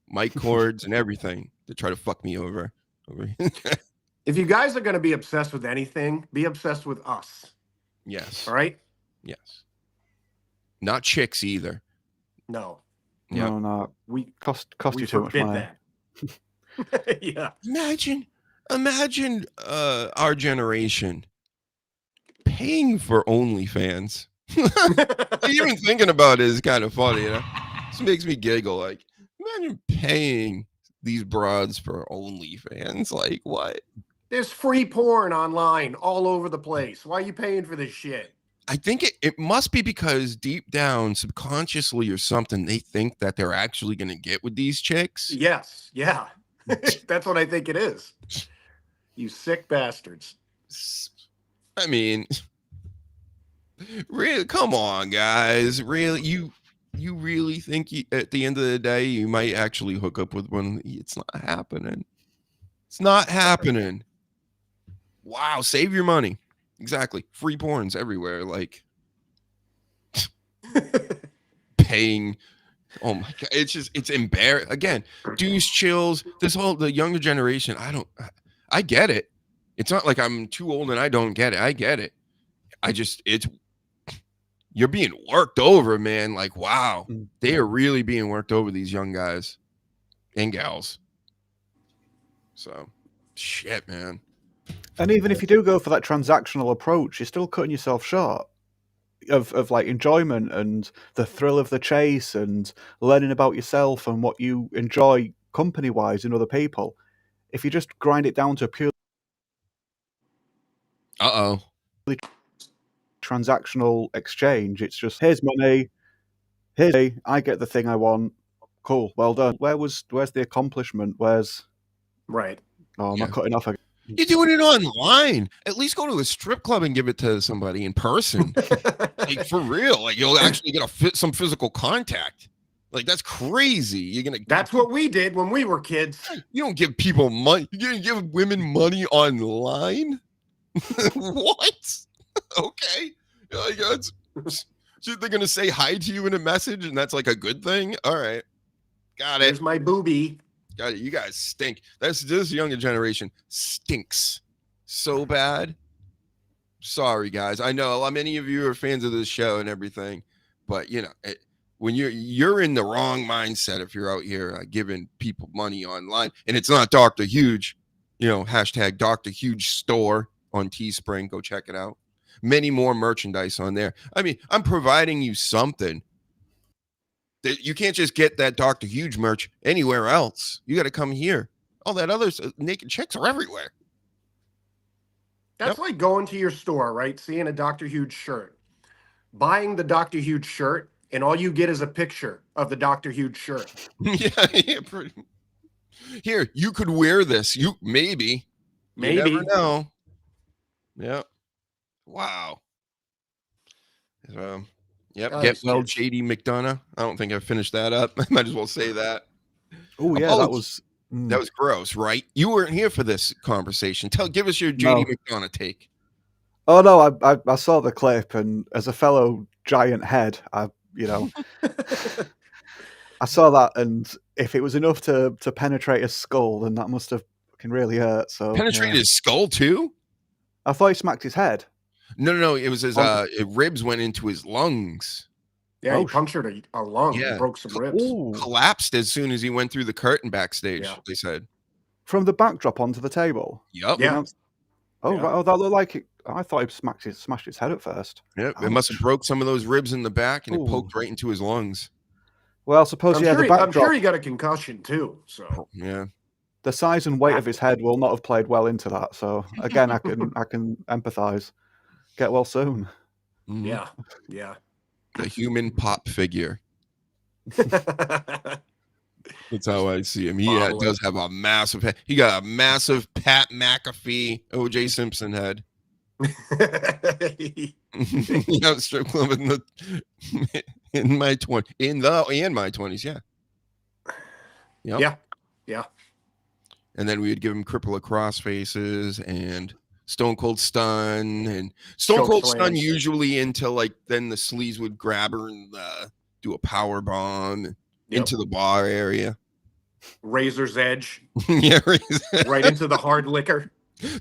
S5: mic cords and everything to try to fuck me over.
S6: If you guys are going to be obsessed with anything, be obsessed with us.
S5: Yes.
S6: All right?
S5: Yes. Not chicks either.
S6: No.
S5: Yeah.
S7: No.
S6: We
S7: cost you too much money.
S6: That. Yeah.
S5: Imagine our generation paying for OnlyFans. Even thinking about it is kind of funny, This makes me giggle. Like, imagine paying these broads for OnlyFans. Like, what?
S6: There's free porn online all over the place. Why are you paying for this shit?
S5: I think it must be because deep down, subconsciously or something, they think that they're actually going to get with these chicks.
S6: Yes. Yeah. That's what I think it is. You sick bastards.
S5: I mean, really, come on, guys. Really, you really think at the end of the day you might actually hook up with one? It's not happening. It's not happening. Wow, save your money. Exactly. Free porns everywhere. Like paying. Oh my God. It's embarrassing. Again, Deuce Chills, the younger generation. I get it. It's not like I'm too old and I don't get it. I get it. You're being worked over, man. Like, wow. They are really being worked over, these young guys and gals. So, shit, man.
S7: And even if you do go for that transactional approach, you're still cutting yourself short of like enjoyment and the thrill of the chase and learning about yourself and what you enjoy company-wise in other people. If you just grind it down to pure transactional exchange. It's just, here's money, I get the thing I want. Cool, well done. Where's the accomplishment? Where's
S6: Right?
S7: Oh, am I cutting off again?
S5: You're doing it online. At least go to a strip club and give it to somebody in person. Like, for real. Like, you'll actually get some physical contact. Like, that's crazy. You're gonna.
S6: That's what we did when we were kids.
S5: You don't give people money. You're gonna give women money online. What? Okay. Like, they're gonna say hi to you in a message, and that's like a good thing. All right, got it.
S6: Here's my boobie.
S5: Got it. You guys stink. This younger generation stinks so bad. Sorry, guys. I know many of you are fans of this show and everything, but you know, when you're in the wrong mindset if you're out here giving people money online, and it's not Dr. Huge. You know, hashtag Dr. Huge store on Teespring. Go check it out. Many more merchandise on there. I mean, I'm providing you something. You can't just get that Dr. Huge merch anywhere else. You got to come here. All that other naked chicks are everywhere.
S6: That's like going to your store, right? Seeing a Dr. Huge shirt, buying the Dr. Huge shirt, and all you get is a picture of the Dr. Huge shirt.
S5: Yeah, pretty. Here, you could wear this. Maybe. You never know. Yeah. Wow. Yep. Get well, JD McDonough. I don't think I finished that up. I might as well say that.
S7: Oh yeah, that was
S5: gross, right? You weren't here for this conversation. Give us your JD McDonough take.
S7: Oh no, I saw the clip, and as a fellow giant head, I saw that, and if it was enough to penetrate his skull, then that must have can really hurt. So
S5: penetrate his skull too?
S7: I thought he smacked his head.
S5: No, it was his ribs went into his lungs.
S6: Yeah, he punctured a lung.
S5: Yeah.
S6: He broke some ribs.
S5: Collapsed as soon as he went through the curtain backstage, they said.
S7: From the backdrop onto the table?
S5: Yep.
S6: Yeah.
S7: Right. Oh, that looked like it. I thought he smashed his head at first.
S5: Yep. It must have broke some of those ribs in the back, and it poked right into his lungs.
S7: Well, suppose the backdrop.
S6: I'm sure he got a concussion too. So
S5: yeah.
S7: The size and weight of his head will not have played well into that. So again, I can empathize. Get well soon.
S5: Mm-hmm.
S6: Yeah.
S5: The human pop figure. That's how I see him. He does have a massive head. He got a massive Pat McAfee, O.J. Simpson head. Strip club in my 20s.
S6: Yeah.
S5: And then we would give him cripple across faces and Stone Cold Stun, and Stone Cold Stun usually until then the sleaze would grab her and do a power bomb into the bar area.
S6: Razor's Edge.
S5: Yeah,
S6: right into the hard liquor.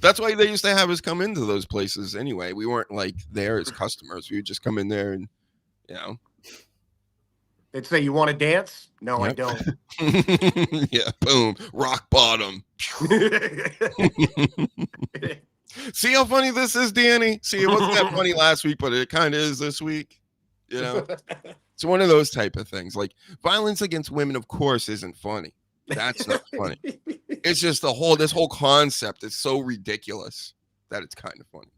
S5: That's why they used to have us come into those places anyway. We weren't there as customers. We would just come in there and
S6: They'd say, "You want to dance?" No, I don't.
S5: Yeah, boom, rock bottom. See how funny this is, Danny? See, it wasn't that funny last week, but it kind of is this week. You know, it's one of those type of things. Like, violence against women, of course, isn't funny. That's not funny. It's just this whole concept is so ridiculous that it's kind of funny.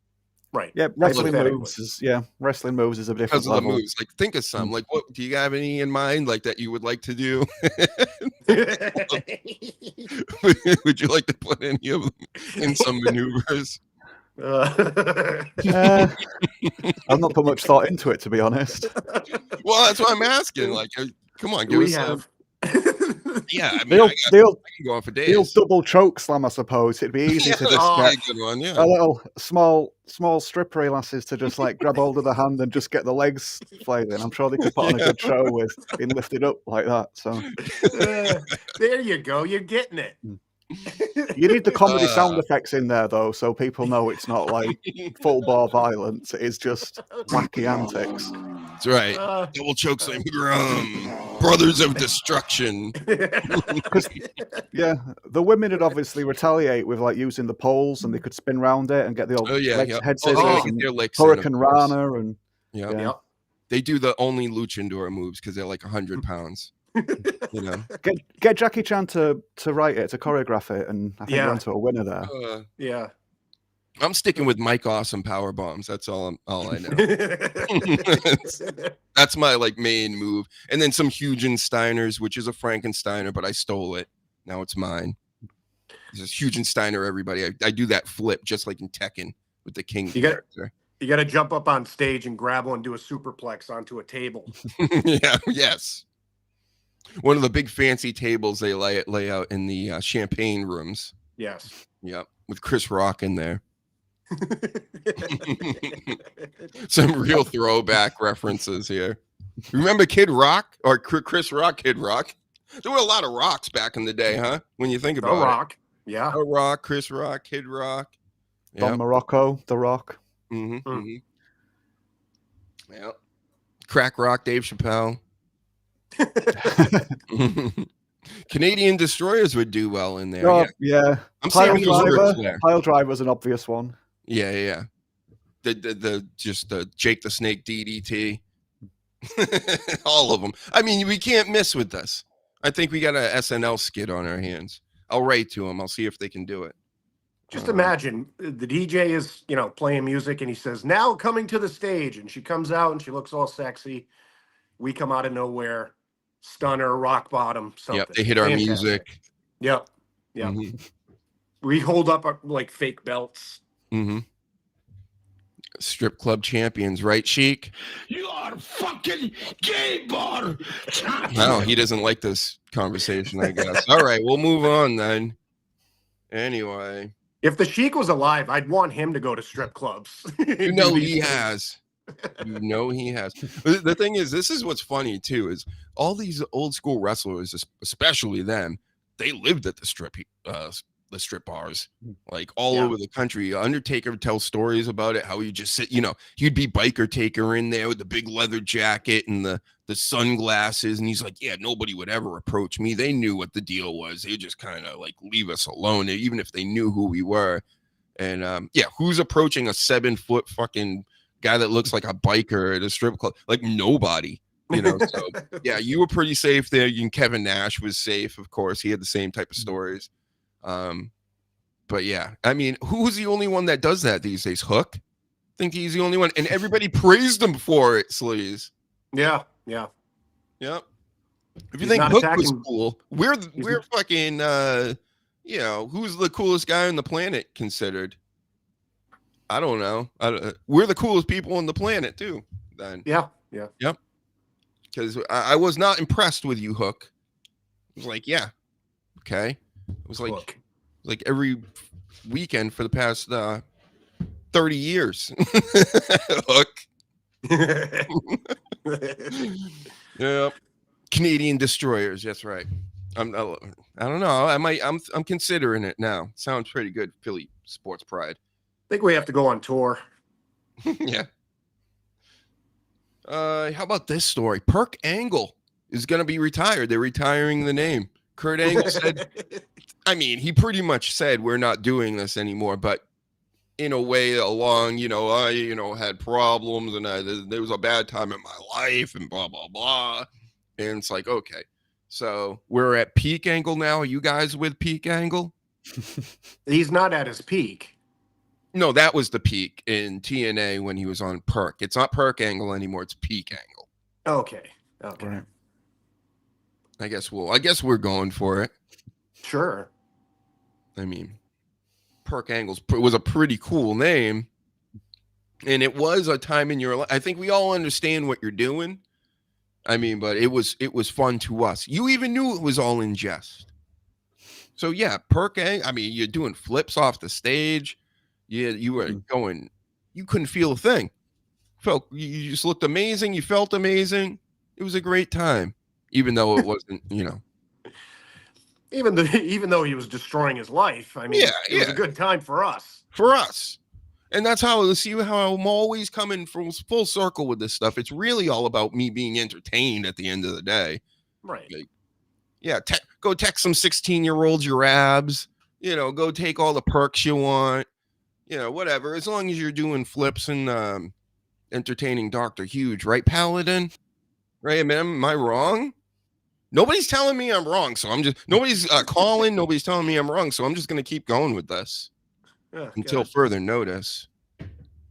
S6: Right.
S7: Yeah, wrestling moves is a different level.
S5: Moves. Like, think of some. Like, what do you have any in mind? Like that you would like to do? Would you like to put any of them in some maneuvers?
S7: I've not put much thought into it, to be honest.
S5: Well, that's what I'm asking. Like, come on, give us some. Yeah, I mean, I can go on for days.
S7: The old double choke slam, I suppose. It'd be easy to just get
S5: a good one,
S7: a little small strippery lasses to just grab hold of the hand and just get the legs flailing. I'm sure they could put on a good show with being lifted up like that. So
S6: there you go. You're getting it.
S7: You need the comedy sound effects in there, though, so people know it's not full bore violence. It is just wacky antics.
S5: That's right. Double choke slam, brothers of destruction.
S7: Yeah, the women would obviously retaliate with using the poles, and they could spin around it and get the old head scissors, and Hurricane Rana, and
S5: they do the only luchador moves because they're 100 pounds. You know,
S7: get Jackie Chan to write it, to choreograph it, and I think we're onto a winner there.
S5: I'm sticking with Mike Awesome power bombs. That's all I know. That's my like main move. And then some Hugensteiners, which is a Frankensteiner, but I stole it. Now it's mine. This is Hugensteiner, everybody. I do that flip just like in Tekken with the king character.
S6: You got to jump up on stage and grab one, do a superplex onto a table.
S5: Yeah, yes. One of the big fancy tables they lay out in the champagne rooms.
S6: Yes.
S5: Yep, with Chris Rock in there. Some real throwback references here. Remember Kid Rock or Chris Rock? Kid Rock. There were a lot of rocks back in the day, huh? When you think about it.
S6: Rock, yeah.
S5: The Rock, Chris Rock, Kid Rock.
S7: Don Morocco, The Rock.
S5: Yeah. Crack Rock, Dave Chappelle. Canadian destroyers would do well in there.
S7: Oh, yeah.
S5: I'm
S7: Pile Driver's an obvious one.
S5: Yeah. The Jake the Snake DDT. All of them. I mean, we can't miss with this. I think we got a SNL skit on our hands. I'll write to them. I'll see if they can do it.
S6: Just imagine the DJ is, playing music and he says, "Now coming to the stage," and she comes out and she looks all sexy. We come out of nowhere, stunner, rock bottom, something.
S5: Yep, they hit our music.
S6: Yep. Mm-hmm. We hold up our, like fake belts.
S5: Mm-hmm. Strip club champions, right, Sheik?
S4: You are fucking gay bar.
S5: No, he doesn't like this conversation, I guess. All right, we'll move on then. Anyway.
S6: If the Sheik was alive, I'd want him to go to strip clubs.
S5: You know he has. You know he has. The thing is, this is what's funny too, is all these old school wrestlers, especially them, they lived at the strip bars, like all over the country. Undertaker tells stories about it, how he just sit, he'd be Biker Taker in there with the big leather jacket and the sunglasses, and he's like, yeah, nobody would ever approach me. They knew what the deal was. They just kind of like leave us alone, even if they knew who we were. And who's approaching a 7-foot fucking guy that looks like a biker at a strip club? Like nobody. So yeah, you were pretty safe there. Kevin Nash was safe, of course. He had the same type of stories. But yeah, I mean, who's the only one that does that these days? Hook? I think he's the only one, and everybody praised him for it, Sleaze.
S6: Yeah.
S5: Yep. If you think Hook was cool, we're fucking who's the coolest guy on the planet considered? I don't know. We're the coolest people on the planet too. Then
S6: yep.
S5: Because I was not impressed with you, Hook. I was like, yeah, okay. It was like every weekend for the past 30 years. Hook. Yep. Canadian destroyers. That's right. I don't know. I'm considering it now. Sounds pretty good. Philly sports pride.
S6: I think we have to go on tour.
S5: Yeah. How about this story? Perk Angle is going to be retired. They're retiring the name. Kurt Angle said, I mean, he pretty much said we're not doing this anymore, but in a way along, I, had problems and there was a bad time in my life and blah, blah, blah. And it's like, okay, so we're at peak Angle now. Are you guys with peak Angle?
S6: He's not at his peak.
S5: No, that was the peak in TNA when he was on Perk. It's not Perk Angle anymore. It's peak Angle.
S6: Okay.
S7: Right.
S5: I guess we're going for it.
S6: Sure.
S5: I mean, Perk Angles was a pretty cool name, and it was a time in your life. I think we all understand what you're doing. I mean, but it was fun to us. You even knew it was all in jest. So yeah, Perk Angle. I mean, you're doing flips off the stage. Yeah, you were going. You couldn't feel a thing. You just looked amazing. You felt amazing. It was a great time, even though it wasn't.
S6: Even though he was destroying his life, I mean, it was a good time for us.
S5: And that's how I'm always coming full circle with this stuff. It's really all about me being entertained at the end of the day.
S6: Right.
S5: Like, go text some 16-year-olds your abs. Go take all the perks you want. Whatever. As long as you're doing flips and entertaining Dr. Huge, right, Paladin? Right? Am I wrong? Nobody's telling me I'm wrong, so nobody's calling. Nobody's telling me I'm wrong, so I'm just going to keep going with this.
S6: Oh,
S5: until
S6: God.
S5: further notice.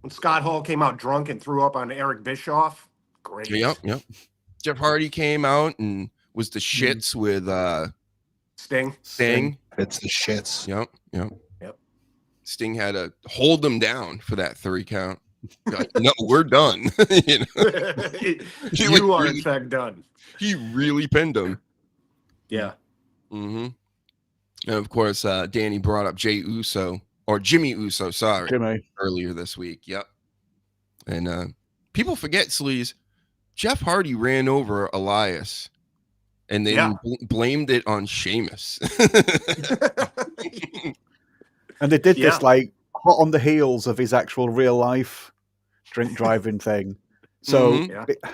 S6: When Scott Hall came out drunk and threw up on Eric Bischoff, great.
S5: Yep. Jeff Hardy came out and was the shits with Sting.
S3: It's the shits.
S5: Yep. Sting had to hold them down for that 3 count. Like, no, we're done. You know?
S6: You are in fact done.
S5: He really pinned him.
S6: Yeah.
S5: And of course, Danny brought up Jimmy Uso, sorry, earlier this week. Yep. And people forget, Sleaze, Jeff Hardy ran over Elias, and then blamed it on Sheamus.
S7: And they did this like hot on the heels of his actual real life drink driving thing. So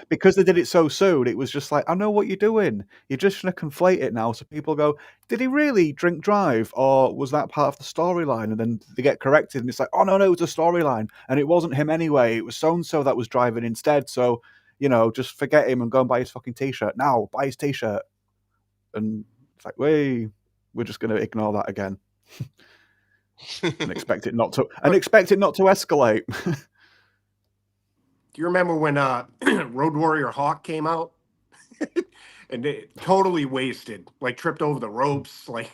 S7: because they did it so soon, it was just like, I know what you're doing. You're just going to conflate it now. So people go, did he really drink drive? Or was that part of the storyline? And then they get corrected. And it's like, oh, no, it was a storyline. And it wasn't him anyway. It was so-and-so that was driving instead. So, you know, just forget him and go and buy his fucking T-shirt. Now, buy his T-shirt. And it's like, we're just going to ignore that again. and expect it not to escalate.
S6: Do you remember when Road Warrior Hawk came out? And they totally wasted, like tripped over the ropes, like,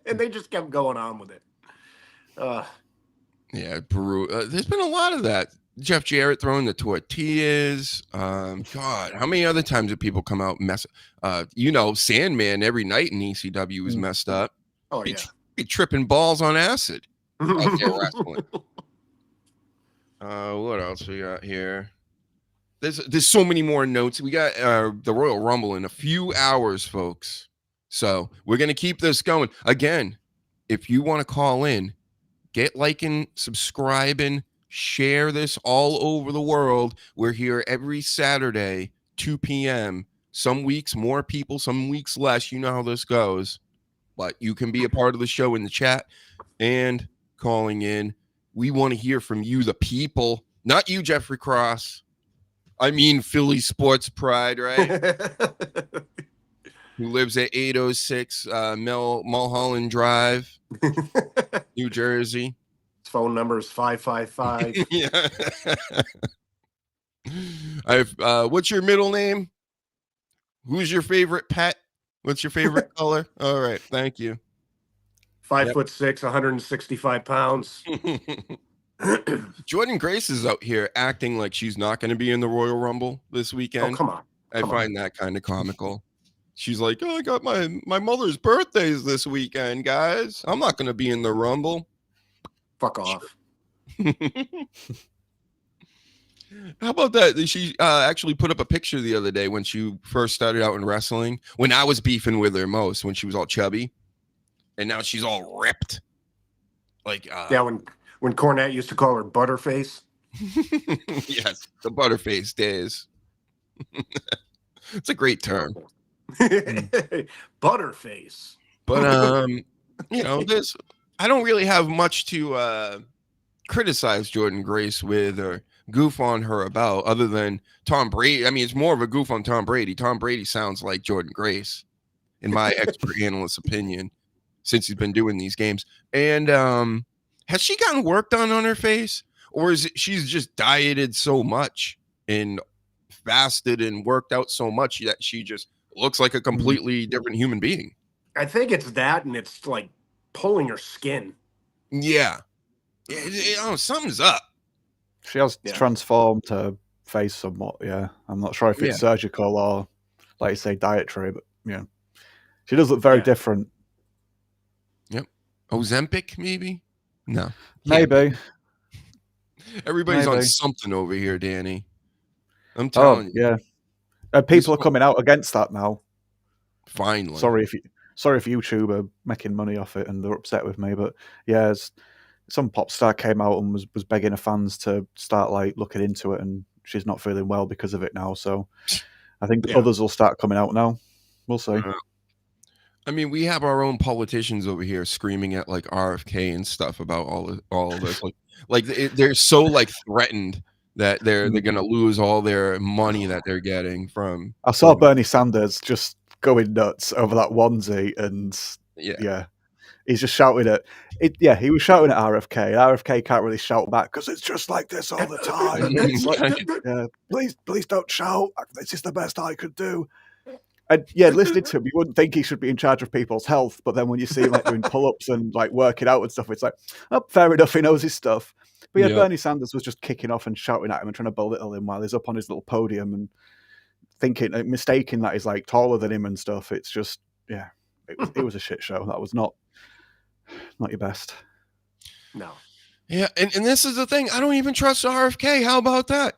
S6: and they just kept going on with it.
S5: Yeah, Peru. There's been a lot of that. Jeff Jarrett throwing the tortillas. God, how many other times have people come out mess? Sandman every night in ECW was messed up.
S6: Oh yeah,
S5: be tripping balls on acid. Out there wrestling. What else we got here? There's so many more notes. We got the Royal Rumble in a few hours, folks. So we're gonna keep this going. Again, if you want to call in, get liking, subscribing, share this all over the world. We're here every Saturday, 2 p.m. Some weeks more people, some weeks less. You know how this goes. But you can be a part of the show in the chat and calling in. We want to hear from you, the people, not you, Jeffrey Cross. I mean, Philly Sports Pride, right? Who lives at 806 Mulholland Drive, New Jersey.
S6: His phone number is 555.
S5: What's your middle name? Who's your favorite pet? What's your favorite color? All right, thank you.
S6: 5'6", 165 pounds.
S5: Jordan Grace is out here acting like she's not going to be in the Royal Rumble this weekend.
S6: Oh, come on.
S5: I find that kind of comical. She's like, oh, I got my mother's birthdays this weekend, guys. I'm not going to be in the Rumble.
S6: Fuck off.
S5: How about that? She actually put up a picture the other day when she first started out in wrestling, when I was beefing with her most, when she was all chubby. And now she's all ripped. Like,
S6: when Cornette used to call her Butterface.
S5: Yes, the Butterface days. It's a great term.
S6: Butterface.
S5: But I don't really have much to criticize Jordan Grace with or goof on her about, other than Tom Brady. I mean, it's more of a goof on Tom Brady. Tom Brady sounds like Jordan Grace, in my expert analyst's opinion, since he's been doing these games. And has she gotten work done on her face, or is it she's just dieted so much and fasted and worked out so much that she just looks like a completely different human being?
S6: I think it's that, and it's like pulling her skin.
S5: Yeah. Something's up.
S7: She has transformed her face somewhat, yeah. I'm not sure if it's surgical or, like you say, dietary, but yeah. She does look very different.
S5: Yep. Ozempic, maybe? No.
S7: Maybe.
S5: Everybody's on something over here, Danny. I'm telling you.
S7: Yeah. And people are coming out against that now.
S5: Finally.
S7: Sorry if YouTube are making money off it and they're upset with me, but yeah, some pop star came out and was begging her fans to start like looking into it, and she's not feeling well because of it now. So I think others will start coming out now. We'll see.
S5: I mean, we have our own politicians over here screaming at like RFK and stuff about all of this. They're so like threatened that they're gonna lose all their money that they're getting from.
S7: I saw Bernie Sanders just going nuts over that onesie, and He's just shouting at it. Yeah, he was shouting at RFK. RFK can't really shout back because it's just like this all the time. It's like, please don't shout. This is the best I could do. And yeah, listening to him, you wouldn't think he should be in charge of people's health, but then when you see him like doing pull-ups and like working out and stuff, it's like, oh, fair enough, he knows his stuff. But yeah, Bernie Sanders was just kicking off and shouting at him and trying to belittle him while he's up on his little podium and mistaking that he's like taller than him and stuff. It's just, yeah, it was a shit show. That was not your best.
S6: No.
S5: Yeah, and this is the thing. I don't even trust RFK. How about that?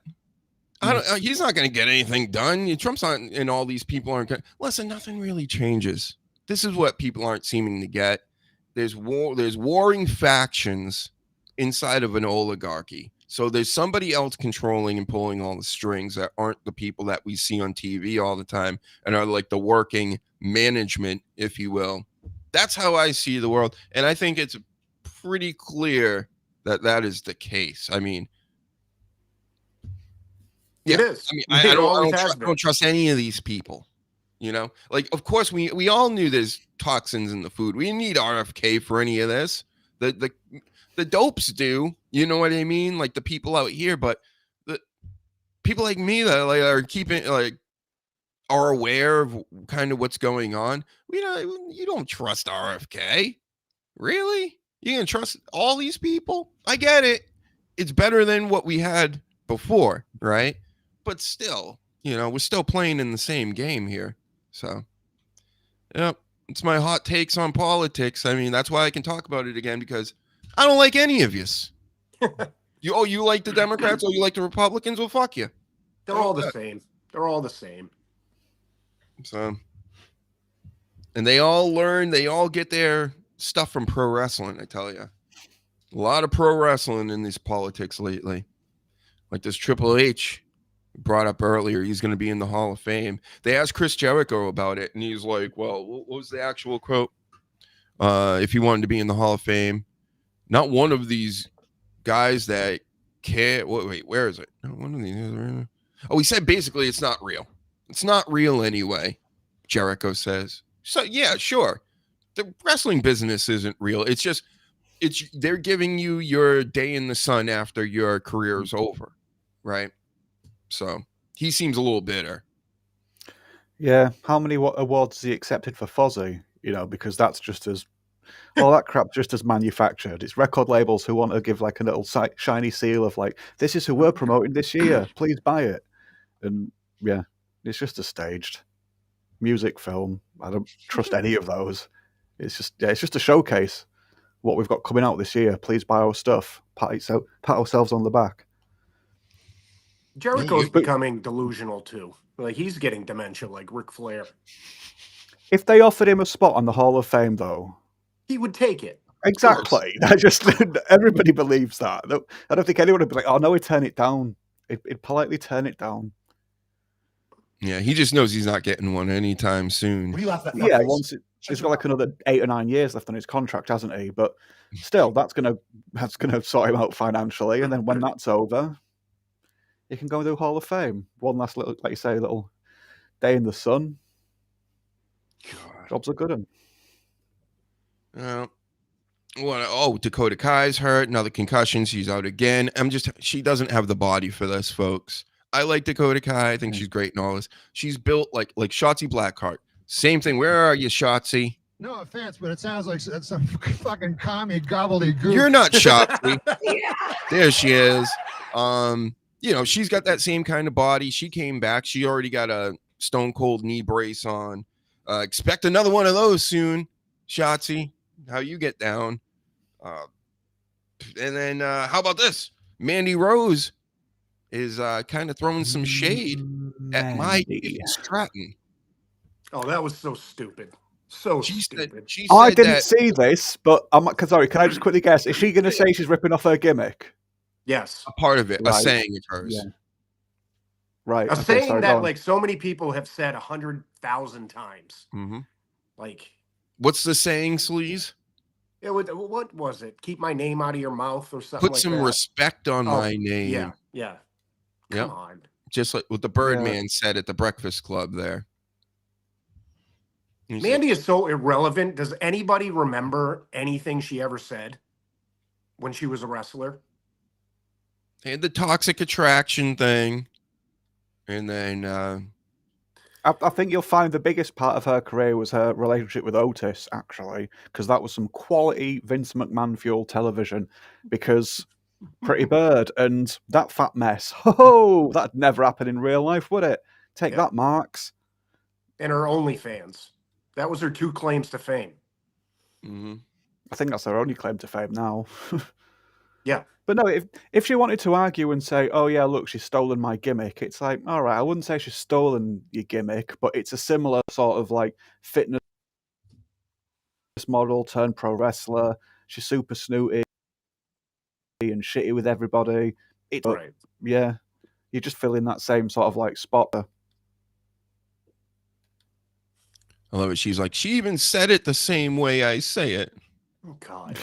S5: He's not going to get anything done. Trump's not, and all these people aren't. Listen, nothing really changes. This is what people aren't seeming to get. There's warring factions inside of an oligarchy. So there's somebody else controlling and pulling all the strings that aren't the people that we see on TV all the time and are like the working management, if you will. That's how I see the world, and I think it's pretty clear that is the case. I mean. Yeah,
S6: it is.
S5: I mean, I don't trust any of these people. You know, like, of course, we all knew there's toxins in the food. We need RFK for any of this. The dopes do. You know what I mean? Like the people out here, but the people like me that like are keeping are aware of kind of what's going on. You don't trust RFK, really? You gonna trust all these people? I get it. It's better than what we had before, right? But still, we're still playing in the same game here. So, yep, it's my hot takes on politics. I mean, that's why I can talk about it again, because I don't like any of yous. You like the Democrats or you like the Republicans? Well, fuck you.
S6: They're all the same. They're all the same.
S5: So, and they all get their stuff from pro wrestling, I tell you. A lot of pro wrestling in these politics lately. Like this Triple H brought up earlier, he's going to be in the Hall of Fame. They asked Chris Jericho about it, and he's like, well, what was the actual quote? If he wanted to be in the Hall of Fame, not one of these guys that care. Wait, where is it? One of these. Oh, he said basically it's not real. It's not real anyway, Jericho says. So, yeah, sure. The wrestling business isn't real. They're giving you your day in the sun after your career is over, right? So he seems a little bitter.
S7: Yeah, how many awards has he accepted for Fozzy? Because that's just as all that crap just as manufactured. It's record labels who want to give like a little shiny seal of like, this is who we're promoting this year. Please buy it. And yeah, it's just a staged music film. I don't trust any of those. It's just a showcase. What we've got coming out this year. Please buy our stuff. Pat ourselves on the back.
S6: Jericho's becoming delusional too. Like he's getting dementia, like Ric Flair.
S7: If they offered him a spot on the Hall of Fame, though,
S6: he would take it.
S7: Exactly. Everybody believes that. I don't think anyone would be like, "Oh no, we turn it down." It'd politely turn it down.
S5: Yeah, he just knows he's not getting one anytime soon.
S7: Yeah, he's got like another 8 or 9 years left on his contract, hasn't he? But still, that's gonna sort him out financially, and then when that's over, you can go and do Hall of Fame. One last little, like you say, little day in the sun. God. Job's a good one.
S5: Dakota Kai's hurt. Another concussion. She's out again. She doesn't have the body for this, folks. I like Dakota Kai. I think she's great and all this. She's built like Shotzi Blackheart. Same thing. Where are you, Shotzi?
S11: No offense, but it sounds like some fucking commie gobbledygook.
S5: You're not Shotzi. There she is. She's got that same kind of body. She came back. She already got a stone cold knee brace on. Expect another one of those soon, Shotzi. How you get down. And then how about this? Mandy Rose is kind of throwing some shade at my Stratton.
S6: Oh, that was so stupid. So stupid.
S7: I didn't see this, but sorry, can I just quickly guess? Is she going to say she's ripping off her gimmick?
S6: Yes.
S5: A part of it,
S7: right.
S5: A saying of hers.
S7: Yeah. Right.
S6: A saying that like so many people have said 100,000 times.
S5: Mm-hmm.
S6: Like,
S5: what's the saying, Sleaze?
S6: What was it? Keep my name out of your mouth or something.
S5: Put some respect on my name.
S6: Yeah. Come on.
S5: Just like what the Birdman said at the Breakfast Club there.
S6: Mandy is so irrelevant. Does anybody remember anything she ever said when she was a wrestler?
S5: They had the toxic attraction thing. And then
S7: I think you'll find the biggest part of her career was her relationship with Otis, actually, because that was some quality Vince McMahon fueled television. Because Pretty Bird and that fat mess, that'd never happen in real life, would it? Take that, Marks.
S6: And her OnlyFans. That was her 2 claims to fame.
S5: Mm-hmm.
S7: I think that's her only claim to fame now.
S6: Yeah.
S7: But no, if she wanted to argue and say, oh yeah, look, she's stolen my gimmick, it's like, all right, I wouldn't say she's stolen your gimmick, but it's a similar sort of like fitness model turned pro wrestler. She's super snooty and shitty with everybody.
S6: Right.
S7: Yeah, you just fill in that same sort of like spot there.
S5: I love it. She's like, she even said it the same way I say it.
S6: Oh, God.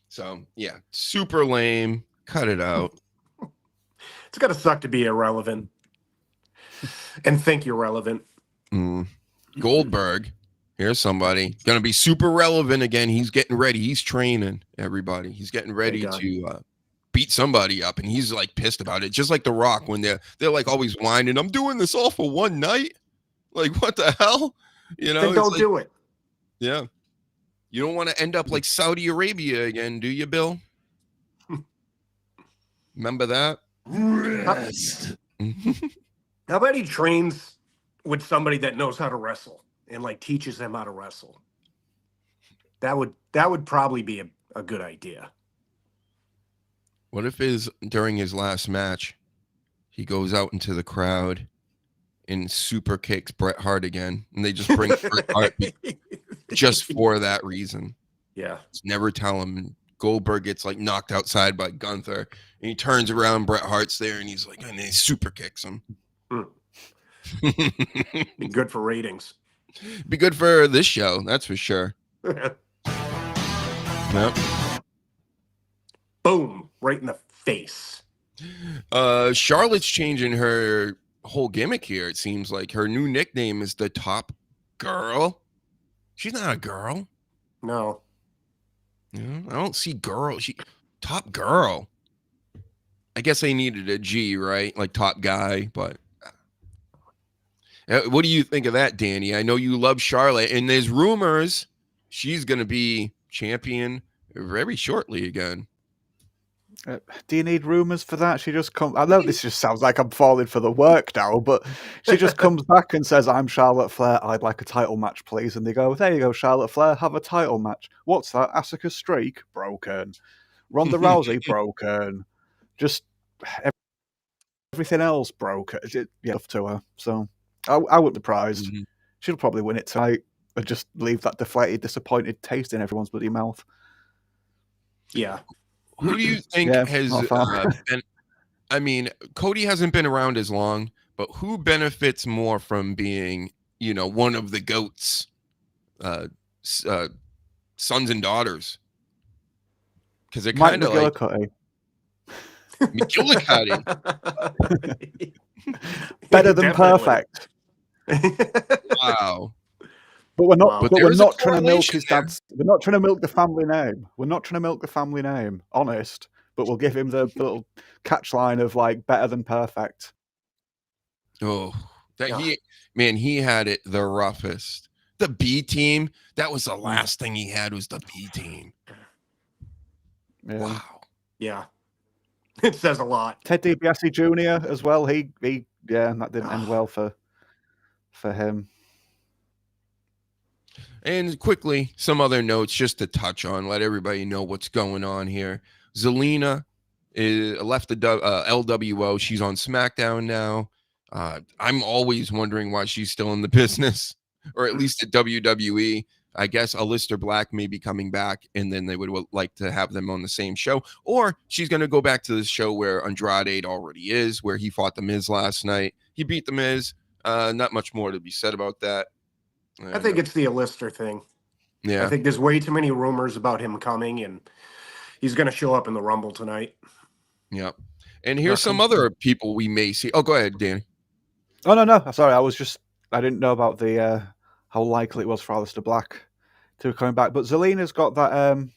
S5: So, yeah, super lame. Cut it out.
S6: It's got to suck to be irrelevant and think you're relevant.
S5: Goldberg, here's somebody going to be super relevant again. He's getting ready. He's training everybody. He's getting ready to beat somebody up, and he's like pissed about it. Just like The Rock when they're like always whining, I'm doing this all for one night. Like, what the hell? You know,
S6: then don't do it.
S5: Yeah. You don't want to end up like Saudi Arabia again, do you, Bill? Remember that?
S6: Rest. How about he trains with somebody that knows how to wrestle and like teaches them how to wrestle? That would probably be a good idea.
S5: What if during his last match, he goes out into the crowd and super kicks Bret Hart again, and they just bring Bret Hart just for that reason?
S6: Yeah.
S5: Just never tell him. And Goldberg gets like knocked outside by Gunther, and he turns around, Bret Hart's there, and he's like, and he super kicks him.
S6: Be good for ratings.
S5: Be good for this show, that's for sure. Yep.
S6: Boom, right in the face.
S5: Charlotte's changing her whole gimmick here. It seems like her new nickname is the Top Girl. She's not a girl.
S6: No.
S5: Yeah, I don't see girl. Top Girl. I guess they needed a G, right? Like top guy, but what do you think of that, Danny? I know you love Charlotte, and there's rumors she's going to be champion very shortly again.
S7: Do you need rumors for that? She just comes. I know this just sounds like I'm falling for the work now, but she just comes back and says, I'm Charlotte Flair. I'd like a title match, please. And they go, there you go, Charlotte Flair, have a title match. What's that? Asuka Streak? Broken. Ronda Rousey? Broken. Just everything else broken. Yeah, up to her. So I wouldn't be surprised. Mm-hmm. She'll probably win it tonight and just leave that deflated, disappointed taste in everyone's bloody mouth.
S6: Yeah.
S5: Who do you think has been? I mean, Cody hasn't been around as long, but who benefits more from being, one of the GOAT's sons and daughters? Because they're kind of like McGillicuddy.
S7: Better than perfect.
S5: Wow.
S7: But we're not. But we're not trying to milk his
S5: there.
S7: dad's. We're not trying to milk the family name. We're not trying to milk the family name. Honest, but we'll give him the little catch line of like better than perfect.
S5: Oh, he had it the roughest. The B team. That was the last thing he had was the B team.
S7: Yeah.
S5: Wow.
S6: Yeah. It says a lot.
S7: Ted DiBiase Jr. as well. He and that didn't end well for him.
S5: And quickly, some other notes just to touch on, let everybody know what's going on here. Zelina left the LWO. She's on SmackDown now. I'm always wondering why she's still in the business, or at least at WWE. I guess Aleister Black may be coming back, and then they would like to have them on the same show. Or she's going to go back to the show where Andrade already is, where he fought The Miz last night. He beat The Miz. Not much more to be said about that.
S6: I think it's the Aleister thing.
S5: Yeah.
S6: I think there's way too many rumors about him coming, and he's going to show up in the Rumble tonight.
S5: Yeah. And here's some other people we may see. Oh, go ahead, Danny.
S7: Oh, no. Sorry, I was just I didn't know about the how likely it was for Aleister Black to be coming back. But Zelina's got that.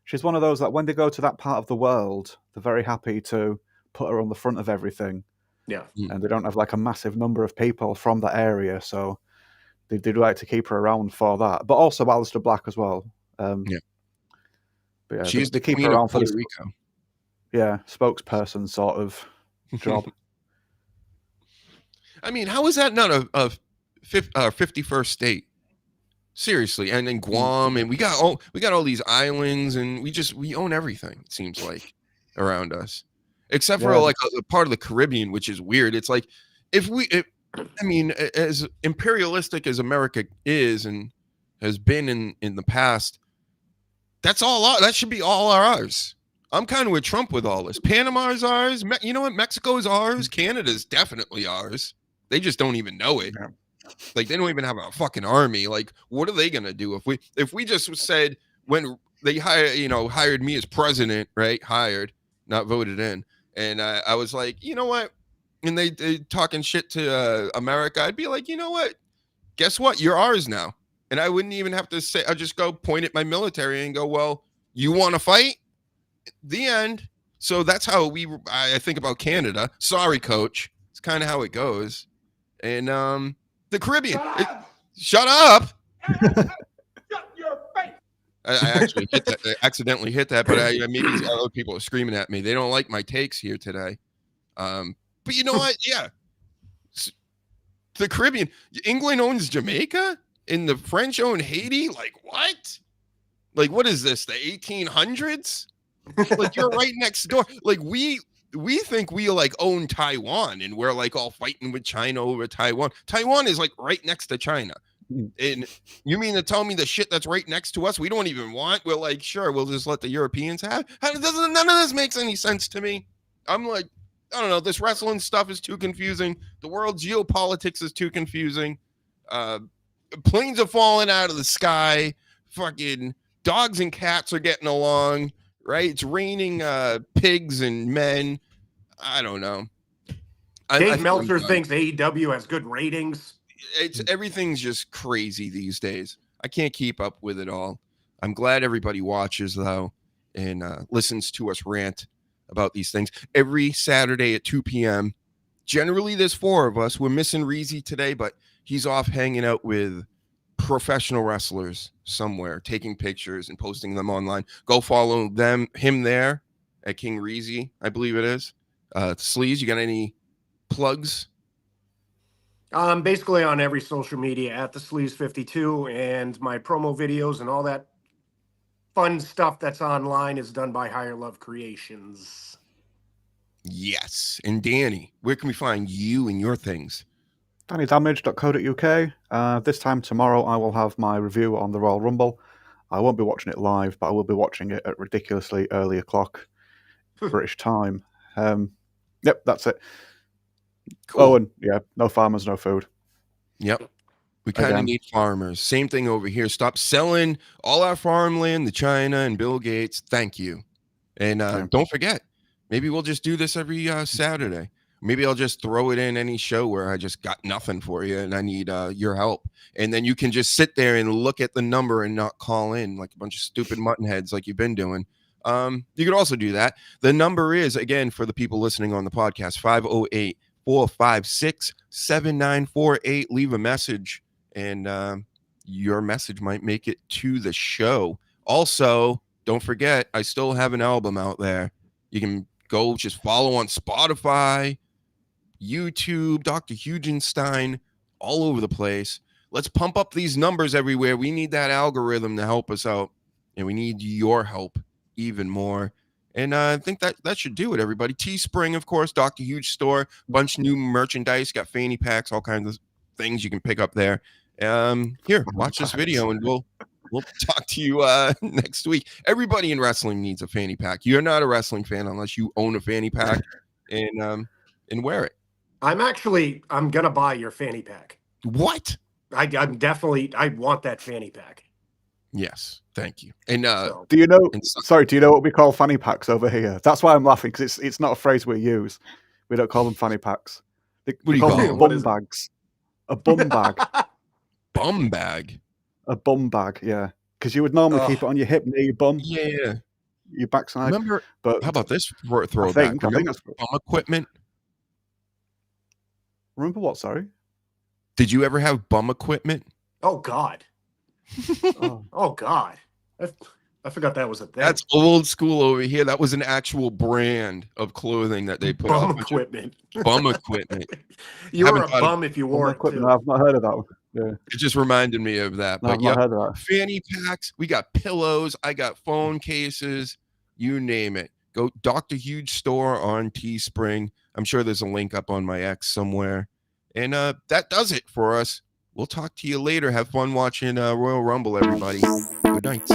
S7: She's one of those that when they go to that part of the world, they're very happy to put her on the front of everything.
S6: Yeah.
S7: And they don't have like a massive number of people from that area, so they'd like to keep her around for that. But also Aleister Black as well.
S5: Yeah.
S7: But yeah,
S5: She's
S7: they
S5: the
S7: keep her
S5: queen
S7: around
S5: of
S7: for
S5: Puerto
S7: this,
S5: Rico.
S7: yeah, spokesperson sort of job.
S5: I mean, how is that not a 51st state? Seriously, and then Guam, and we got all these islands, and we own everything. It seems like around us, except for like a part of the Caribbean, which is weird. It's like I mean, as imperialistic as America is and has been in the past, that's all. That should be all ours. I'm kind of with Trump with all this. Panama's ours. You know what? Mexico's ours. Canada's definitely ours. They just don't even know it. Yeah. Like they don't even have a fucking army. Like, what are they gonna do if we just said when they hired me as president, right? Hired, not voted in, and I was like, you know what? And they talking shit to America. I'd be like, you know what? Guess what? You're ours now, and I wouldn't even have to say. I'd just go point at my military and go, well, you want to fight? The end. So that's how I think about Canada. Sorry, coach. It's kind of how it goes, and the Caribbean. Shut up! Shut your face! I actually hit that. I accidentally hit that, but maybe other people are screaming at me. They don't like my takes here today. But you know what? Yeah, the Caribbean. England owns Jamaica, and the French own Haiti. Like what? Like what is this? The 1800s? Like you're right next door. Like we think we like own Taiwan, and we're like all fighting with China over Taiwan. Taiwan is like right next to China. And you mean to tell me the shit that's right next to us we don't even want? We're like, sure, we'll just let the Europeans have. None of this makes any sense to me. I'm like, I don't know. This wrestling stuff is too confusing. The world geopolitics is too confusing. Planes are falling out of the sky. Fucking dogs and cats are getting along. Right? It's raining pigs and men. I don't know.
S6: Dave Meltzer thinks AEW has good ratings.
S5: Everything's just crazy these days. I can't keep up with it all. I'm glad everybody watches though and listens to us rant about these things every Saturday at 2 p.m. Generally, there's 4 of us. We're missing Reezy today, but he's off hanging out with professional wrestlers somewhere, taking pictures and posting them online. Go follow him there at King Reezy, I believe it is. Sleaze, you got any plugs?
S6: Basically on every social media at the Sleaze52, and my promo videos and all that fun stuff that's online is done by Higher Love Creations.
S5: Yes. And Danny, where can we find you and your things?
S7: DannyDamage.co.uk. This time tomorrow I will have my review on the Royal Rumble. I won't be watching it live, but I will be watching it at ridiculously early o'clock British time. Yep, that's it. Cool. Oh, and yeah, no farmers, no food.
S5: Yep. We kind of need farmers. Same thing over here. Stop selling all our farmland to China and Bill Gates. Thank you. And don't forget, maybe we'll just do this every Saturday. Maybe I'll just throw it in any show where I just got nothing for you and I need your help. And then you can just sit there and look at the number and not call in like a bunch of stupid mutton heads like you've been doing. You could also do that. The number is, again, for the people listening on the podcast, 508-456-7948. Leave a message, and your message might make it to the show. Also, don't forget, I still have an album out there. You can go just follow on Spotify, YouTube, Dr. HUGENSTEIN, all over the place. Let's pump up these numbers everywhere. We need that algorithm to help us out, and we need your help even more. And I think that should do it, everybody. Teespring, of course, Dr. Huge store, bunch of new merchandise, got fanny packs, all kinds of things you can pick up there. Here, watch this video, and we'll talk to you next week. Everybody in wrestling needs a fanny pack. You're not a wrestling fan unless you own a fanny pack and wear it.
S6: I'm gonna buy your fanny pack.
S5: What?
S6: I want that fanny pack.
S5: Yes, thank you. And
S7: do you know what we call fanny packs over here? That's why I'm laughing, because it's not a phrase we use. We don't call them fanny packs.
S5: What do you call them?
S7: Bum bags. A bum bag.
S5: Bum bag.
S7: A bum bag, yeah. Because you would normally keep it on your hip near your bum.
S5: Yeah.
S7: Your backside.
S5: Remember,
S7: but
S5: how about this for a
S7: I
S5: throwback?
S7: think
S5: Remember
S7: that's...
S5: bum equipment?
S7: Remember what, sorry?
S5: Did you ever have bum equipment?
S6: Oh, God. Oh, God. I forgot that was a thing.
S5: That's old school over here. That was an actual brand of clothing that they put
S6: bum
S5: out.
S6: equipment.
S5: Bum equipment.
S6: You were a bum if you wore it, too.
S7: I've not heard of that one. Yeah.
S5: It just reminded me of that.
S7: No,
S5: But
S7: I've not heard of that.
S5: fanny packs. We got pillows. I got phone cases. You name it. Go Dr. Huge store on Teespring. I'm sure there's a link up on my X somewhere. And that does it for us. We'll talk to you later. Have fun watching Royal Rumble, everybody. Good night.